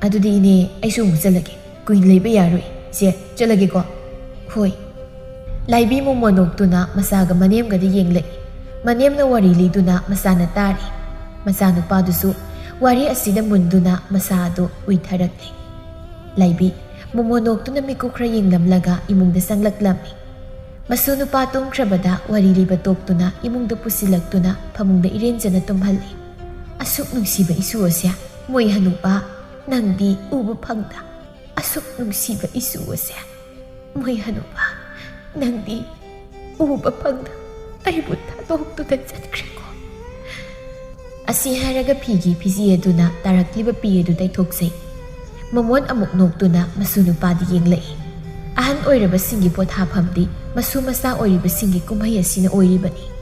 [SPEAKER 2] ꯑꯗꯨꯗꯤ ꯏꯅꯦ ꯑꯩꯁꯨ ꯑꯃꯨꯛ ꯆꯠꯂꯒꯦ ꯀꯨꯏꯅ ꯂꯩꯕ ꯌꯥꯔꯣꯏ ꯏꯆꯦ ꯆꯠꯂꯒꯦꯀꯣ ꯍꯣꯏ ꯂꯥꯏꯕꯤ ꯃꯣꯅꯣꯛꯇꯨꯅ ꯃꯆꯥꯒ ꯃꯅꯦꯝꯒꯗ ꯌꯦꯡꯂꯛꯏ ꯃꯅꯦꯝꯅ ꯋꯥꯔꯤ ꯂꯤꯗꯨꯅ ꯃꯆꯥꯅ ꯇꯥꯔꯤ ꯃꯆꯥꯅꯨꯄꯥꯗꯨꯁꯨ ꯋꯥꯔꯤ ꯑꯁꯤꯗ ꯃꯨꯟꯗꯨꯅ ꯃꯆꯥ ꯑꯗꯨ ꯎꯏꯊꯔꯛꯂꯤ ꯂꯥꯏꯕꯤ ꯃꯣꯅꯣꯛꯇꯨꯅ ꯃꯤꯀꯨꯞ ꯈꯔ ꯌꯦꯡꯂꯝꯂꯒ ꯏꯃꯨꯡꯗ ꯆꯪꯂꯛꯂꯝꯃꯤ ꯃꯁꯨ ꯅꯨꯄꯥ ꯇꯨꯝꯈ꯭ꯔꯕꯗ ꯋꯥꯔꯤ ꯂꯤꯕ ꯇꯣꯛꯇꯨꯅ ꯏꯃꯨꯡꯗ ꯄꯨꯁꯤꯜꯂꯛꯇꯨꯅ ꯐꯃꯨꯡꯗ ꯏꯔꯦꯟꯖꯅ ꯇꯨꯝꯍꯜꯂꯤ ꯑꯁꯨꯛ ꯅꯨꯡꯁꯤꯕ ꯏꯁꯨ ꯑꯁꯦ ꯃꯣꯏ ꯍꯅꯨꯄꯥ ꯅꯪꯗꯤ ꯎꯕ ꯐꯪꯗ ꯑꯁꯨꯛ ꯅꯨꯡꯁꯤꯕ ꯏꯁꯨ ꯑꯁꯦ ꯃꯣꯏ ꯍꯅꯨꯄꯥ ꯅꯪꯗꯤ ꯎꯕ ꯐꯪꯗ ꯑꯩꯕꯨ ꯊꯥꯗꯣꯛꯇꯨꯅ ꯆꯠꯈ꯭ꯔꯦꯀꯣ ꯑꯁꯤ ꯍꯥꯏꯔꯒ ꯐꯤꯒꯤ ꯐꯤꯖꯤ ꯑꯗꯨꯅ ꯇꯥꯔꯛꯂꯤꯕ ꯄꯤ ꯑꯗꯨ ꯇꯩꯊꯣꯛꯆꯩ ꯃꯃꯣꯟ ꯑꯃꯨꯛ ꯅꯣꯛꯇꯨꯅ ꯃꯁꯨ ꯅꯨꯄꯥꯗ ꯌꯦꯡꯂꯛꯏ ꯑꯍꯟ ꯑꯣꯏꯔꯕꯁꯤꯡꯒꯤ ꯄꯣꯊꯥꯐꯝꯗꯤ ꯃꯁꯨ ꯃꯆꯥ ꯑꯣꯏꯔꯤꯕꯁꯤꯡꯒꯤ ꯀꯨꯝꯍꯩ ꯑꯁꯤꯅ ꯑꯣꯏꯔꯤꯕꯅꯤ